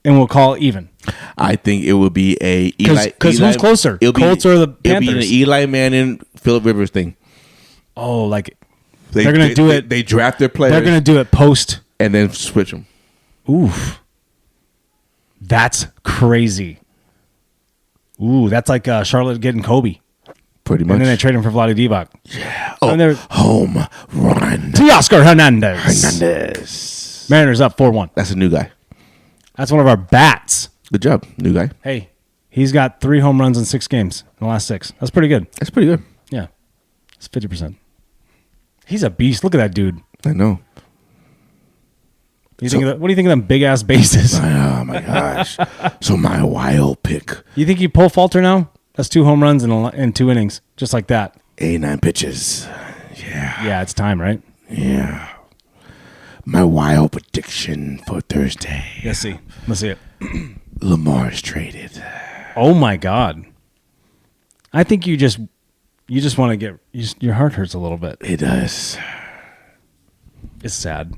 and we'll call it even. I think it would be a Eli. Because who's closer? Colts or the Panthers? It'll be an Eli Manning, Phillip Rivers thing. Oh, like they're going to do it. They draft their players. They're going to do it post. And then switch them. Oof. That's crazy. Ooh, that's like Charlotte getting Kobe. Pretty much. And then they trade him for Vlade Divac. Yeah. Oh, home run. Teoscar Hernandez. Mariners up 4-1. That's a new guy. That's one of our bats. Good job, new guy. Hey, he's got 3 home runs in 6 games in the last 6. That's pretty good. That's pretty good. Yeah. It's 50%. He's a beast. Look at that dude. I know. What do you think of them big-ass bases? Oh, my gosh. So my wild pick. You think you pull Falter now? That's 2 home runs in 2 innings, just like that. 89 pitches. Yeah. Yeah, it's time, right? Yeah. My wild prediction for Thursday. Let's see it. Lamar's traded. Oh my God! I think you just want to get your heart hurts a little bit. It does. It's sad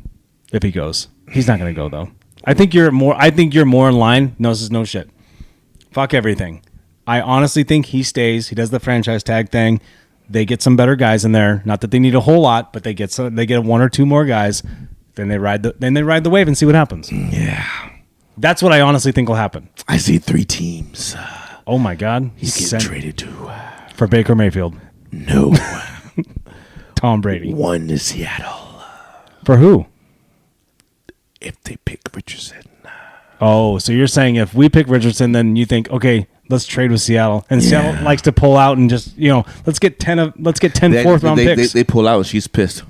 if he goes. He's not going to go though. I think you're more in line. No, this is no shit. Fuck everything. I honestly think he stays. He does the franchise tag thing. They get some better guys in there. Not that they need a whole lot, but they get 1 or 2 more guys. Then they ride the wave and see what happens. Yeah. That's what I honestly think will happen. I see 3 teams. Oh my God. He's getting traded to. For Baker Mayfield. No. Tom Brady. 1 to Seattle. For who? If they pick Richardson. Oh, so you're saying if we pick Richardson, then you think, okay, let's trade with Seattle. And Seattle likes to pull out and just, let's get 10 fourth round picks. They pull out and she's pissed.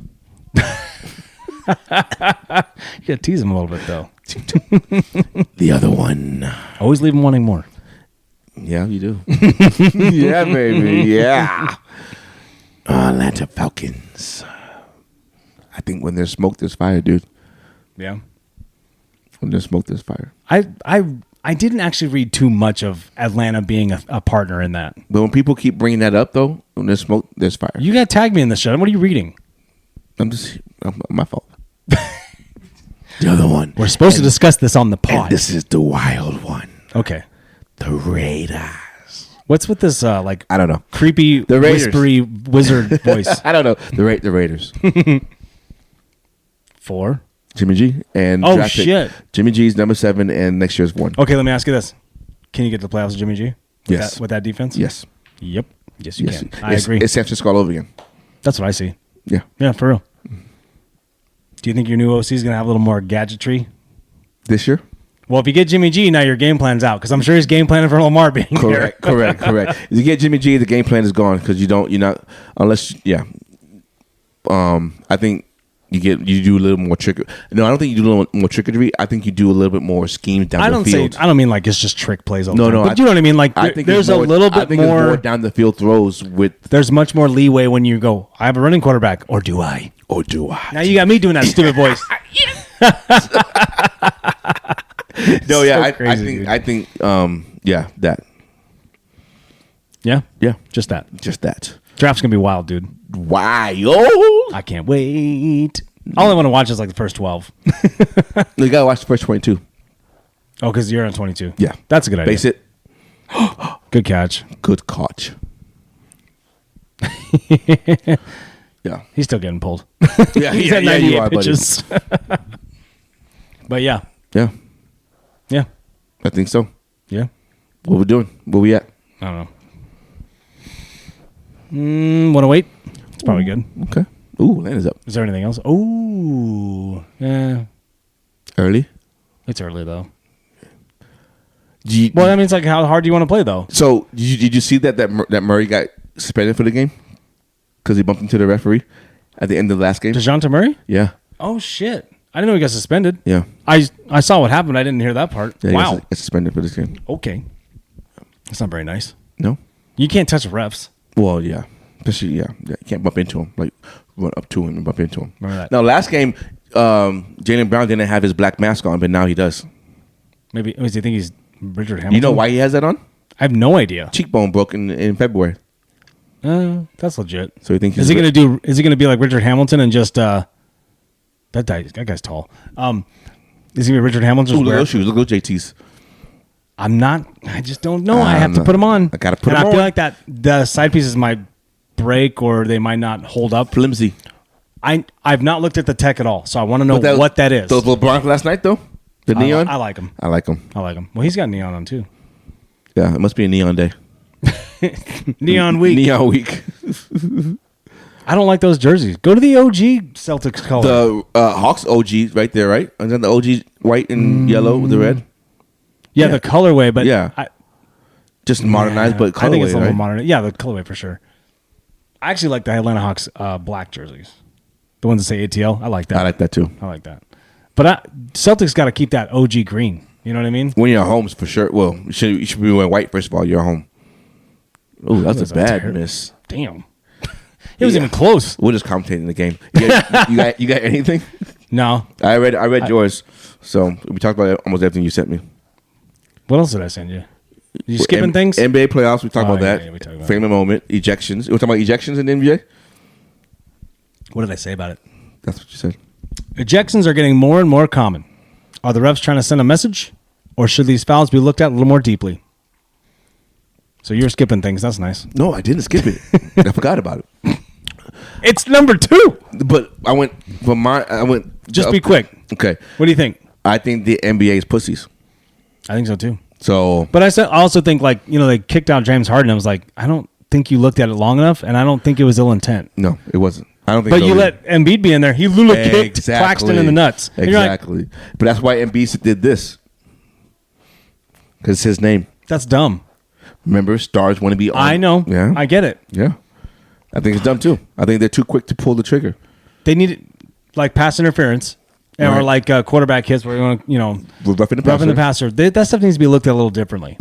You gotta tease him a little bit though. The other one. Always leave him wanting more. Yeah, you do. Yeah, baby. Yeah. Atlanta Falcons. I think when there's smoke, there's fire, dude. Yeah. When there's smoke, there's fire. I didn't actually read too much of Atlanta being a partner in that. But when people keep bringing that up, though, when there's smoke, there's fire. You got to tag me in this shit. What are you reading? My fault. The other one. We're supposed to discuss this on the pod. And this is the wild one. Okay. The Raiders. What's with this, I don't know, creepy, whispery wizard voice? I don't know. The Raiders. 4. Jimmy G and draft pick. Jimmy G's number 7 and next year's 1. Okay, let me ask you this: can you get to the playoffs with Jimmy G? Yes. With that defense? Yes. Yep. Yes, you can. I agree. It's San Francisco all over again. That's what I see. Yeah. Yeah, for real. Do you think your new OC is going to have a little more gadgetry this year? Well, if you get Jimmy G, now your game plan's out because I'm sure he's game planning for Lamar being correct. If you get Jimmy G, the game plan is gone because you're not unless I think you do a little more trick. No, I don't think you do a little more trickery. I think you do a little bit more schemes down the field. I don't mean like it's just trick plays all the time. No, but you know what I mean. Like I think there's a little bit more down the field throws with. There's much more leeway when you go. I have a running quarterback, or do I? Now you got me doing that stupid voice. No, yeah, so crazy, I think, that. Yeah, just that. Draft's gonna be wild, dude. Wild. I can't wait. All I want to watch is like the first 12. You gotta watch the first 22. Oh, because you're on 22. Yeah, that's a good idea. Base it. Good catch. Good catch. Yeah, he's still getting pulled. Yeah, he's at 98 pitches. But yeah. I think so. Yeah. What we doing? Where we at? I don't know. 108. It's probably good. Okay. Ooh, Atlanta's up. Is there anything else? Ooh. Yeah. Early? It's early, though. Well, that means like how hard do you want to play, though? So, did you see that Murray got suspended for the game? Because he bumped into the referee at the end of the last game? DeJounte Murray? Yeah. Oh, shit. I didn't know he got suspended. Yeah. I saw what happened. I didn't hear that part. Yeah, wow. He got suspended for this game. Okay. That's not very nice. No. You can't touch the refs. Well, yeah. Especially, you can't bump into him. Like, run up to him and bump into him. Remember that. Now, last game, Jaylen Brown didn't have his black mask on, but now he does. Maybe, do you think he's Richard Hamilton? You know why he has that on? I have no idea. Cheekbone broke in February. That's legit. So you think is he gonna be like Richard Hamilton and just that guy's tall. Is he gonna be Richard Hamilton? Ooh, look at those shoes. Look at those JTs. I'm not. I just don't know. I have to put them on. I gotta put them on. And I feel like that the side pieces might break or they might not hold up. Flimsy. I've not looked at the tech at all, so I want to know what that is. Those LeBron last night though. The neon. I like them. I like them. Well, he's got neon on too. Yeah, it must be a neon day. Neon week. Neon week. I don't like those jerseys. Go to the OG Celtics color. The Hawks OG right there, right? And then the OG white and yellow with the red. Yeah, the colorway, but just modernized, but colorway. I think it's a little modern. Yeah, the colorway for sure. I actually like the Atlanta Hawks black jerseys, the ones that say ATL. I like that. I like that too. I like that. But Celtics got to keep that OG green. You know what I mean? When you're at home, for sure. Well, you should be wearing white first of all. You're at home. Oh, that's a bad miss. Damn. It was even close. We're just commentating the game. You got anything? No. I read yours. So we talked about almost everything you sent me. What else did I send you? You skipping things? NBA playoffs. We talked about that. Yeah, we talked about Famous moment. Ejections. We're talking about ejections in the NBA. What did I say about it? That's what you said. Ejections are getting more and more common. Are the refs trying to send a message, or should these fouls be looked at a little more deeply? So you're skipping things. That's nice. No, I didn't skip it. I forgot about it. It's number 2. But I went for mine. Just be quick. Okay. What do you think? I think the NBA is pussies. I think so too. So, but I also think they kicked out James Harden. I was like, I don't think you looked at it long enough, and I don't think it was ill intent. No, it wasn't. I don't think. But you let Embiid be in there. He literally kicked Claxton in the nuts. Exactly. But that's why Embiid did this because it's his name. That's dumb. Remember, stars want to be on. I know. Yeah. I get it. Yeah. I think it's dumb too. I think they're too quick to pull the trigger. They need it like pass interference or like quarterback hits where you want to, roughing the passer. That stuff needs to be looked at a little differently.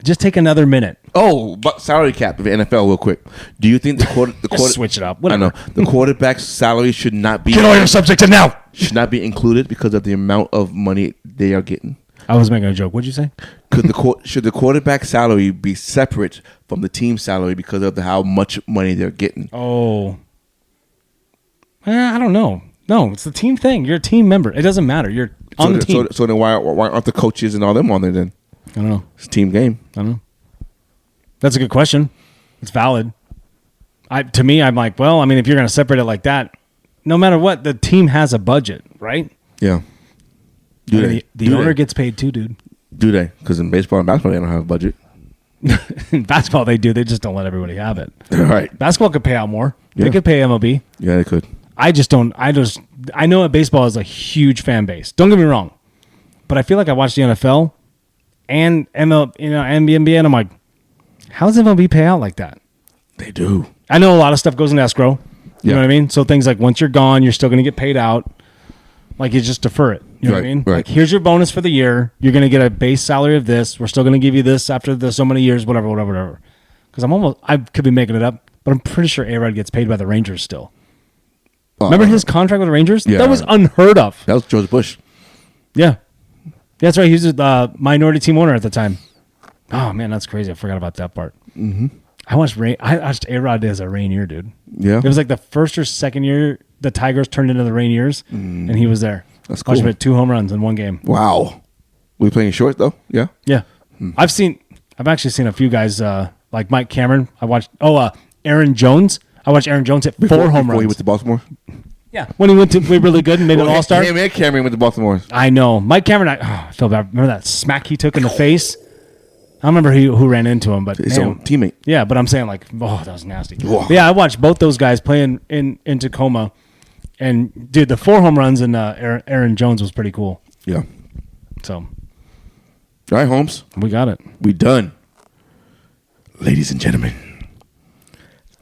Just take another minute. Oh, but salary cap of the NFL real quick. Do you think the quarter switch it up? Whatever. I know the quarterback's salary should not be get all your subjects in now. Should not be included because of the amount of money they are getting. I was making a joke. What'd you say? Should the quarterback salary be separate from the team salary because of how much money they're getting? Oh, I don't know. No, it's the team thing. You're a team member. It doesn't matter. You're on the team. So then why aren't the coaches and all them on there then? I don't know. It's a team game. I don't know. That's a good question. It's valid. To me, I'm like, well, I mean, if you're going to separate it like that, no matter what, the team has a budget, right? Yeah. The owner gets paid too, dude. Do they? Because in baseball and basketball, they don't have a budget. In basketball, they do. They just don't let everybody have it. Right. Basketball could pay out more. Yeah. They could pay MLB. Yeah, they could. I just don't. I know that baseball is a huge fan base. Don't get me wrong, but I feel like I watch the NFL and ML, and the NBA, and I'm like, how does MLB pay out like that? They do. I know a lot of stuff goes in escrow. You know what I mean? So things like once you're gone, you're still going to get paid out. Like you just defer it. You know what I mean? Right. Like here's your bonus for the year. You're going to get a base salary of this. We're still going to give you this after so many years, whatever. Because I could be making it up, but I'm pretty sure A-Rod gets paid by the Rangers still. Remember his contract with the Rangers? Yeah. That was unheard of. That was George Bush. Yeah. That's right. He was the minority team owner at the time. Oh, man, that's crazy. I forgot about that part. Mm-hmm. I watched A-Rod as a Rainier, dude. Yeah. It was like the first or second year the Tigers turned into the Rainiers, and he was there. That's cool. Watched him hit 2 home runs in one game. Wow. We playing short, though? Yeah? Yeah. I've actually seen a few guys like Mike Cameron. I watched, Aaron Jones. I watched Aaron Jones hit 4 home runs. Before he went to Baltimore? Yeah. When he went to play really good and made an All-Star. Him and Cameron went to Baltimore. I know. Mike Cameron, I feel bad. Remember that smack he took in the face? I don't remember who ran into him, but his own teammate. Yeah, but I'm saying like, that was nasty. Whoa. I watched both those guys playing in Tacoma, and dude, the 4 home runs and Aaron Jones was pretty cool. Yeah. So, all right, Holmes. We got it. We done. Ladies and gentlemen,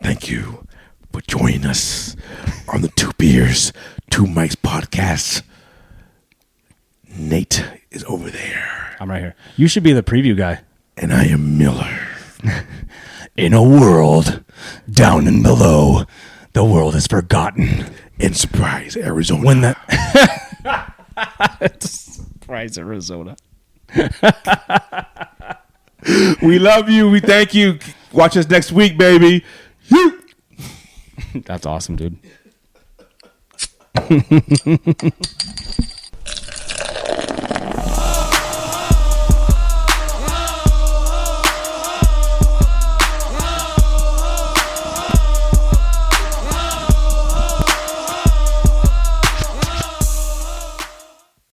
thank you for joining us on the 2 Beers, 2 Mics podcast. Nate is over there. I'm right here. You should be the preview guy. And I am Miller. In a world down and below, the world is forgotten. In Surprise, Arizona. When that Surprise, Arizona. We love you. We thank you. Watch us next week, baby. That's awesome, dude.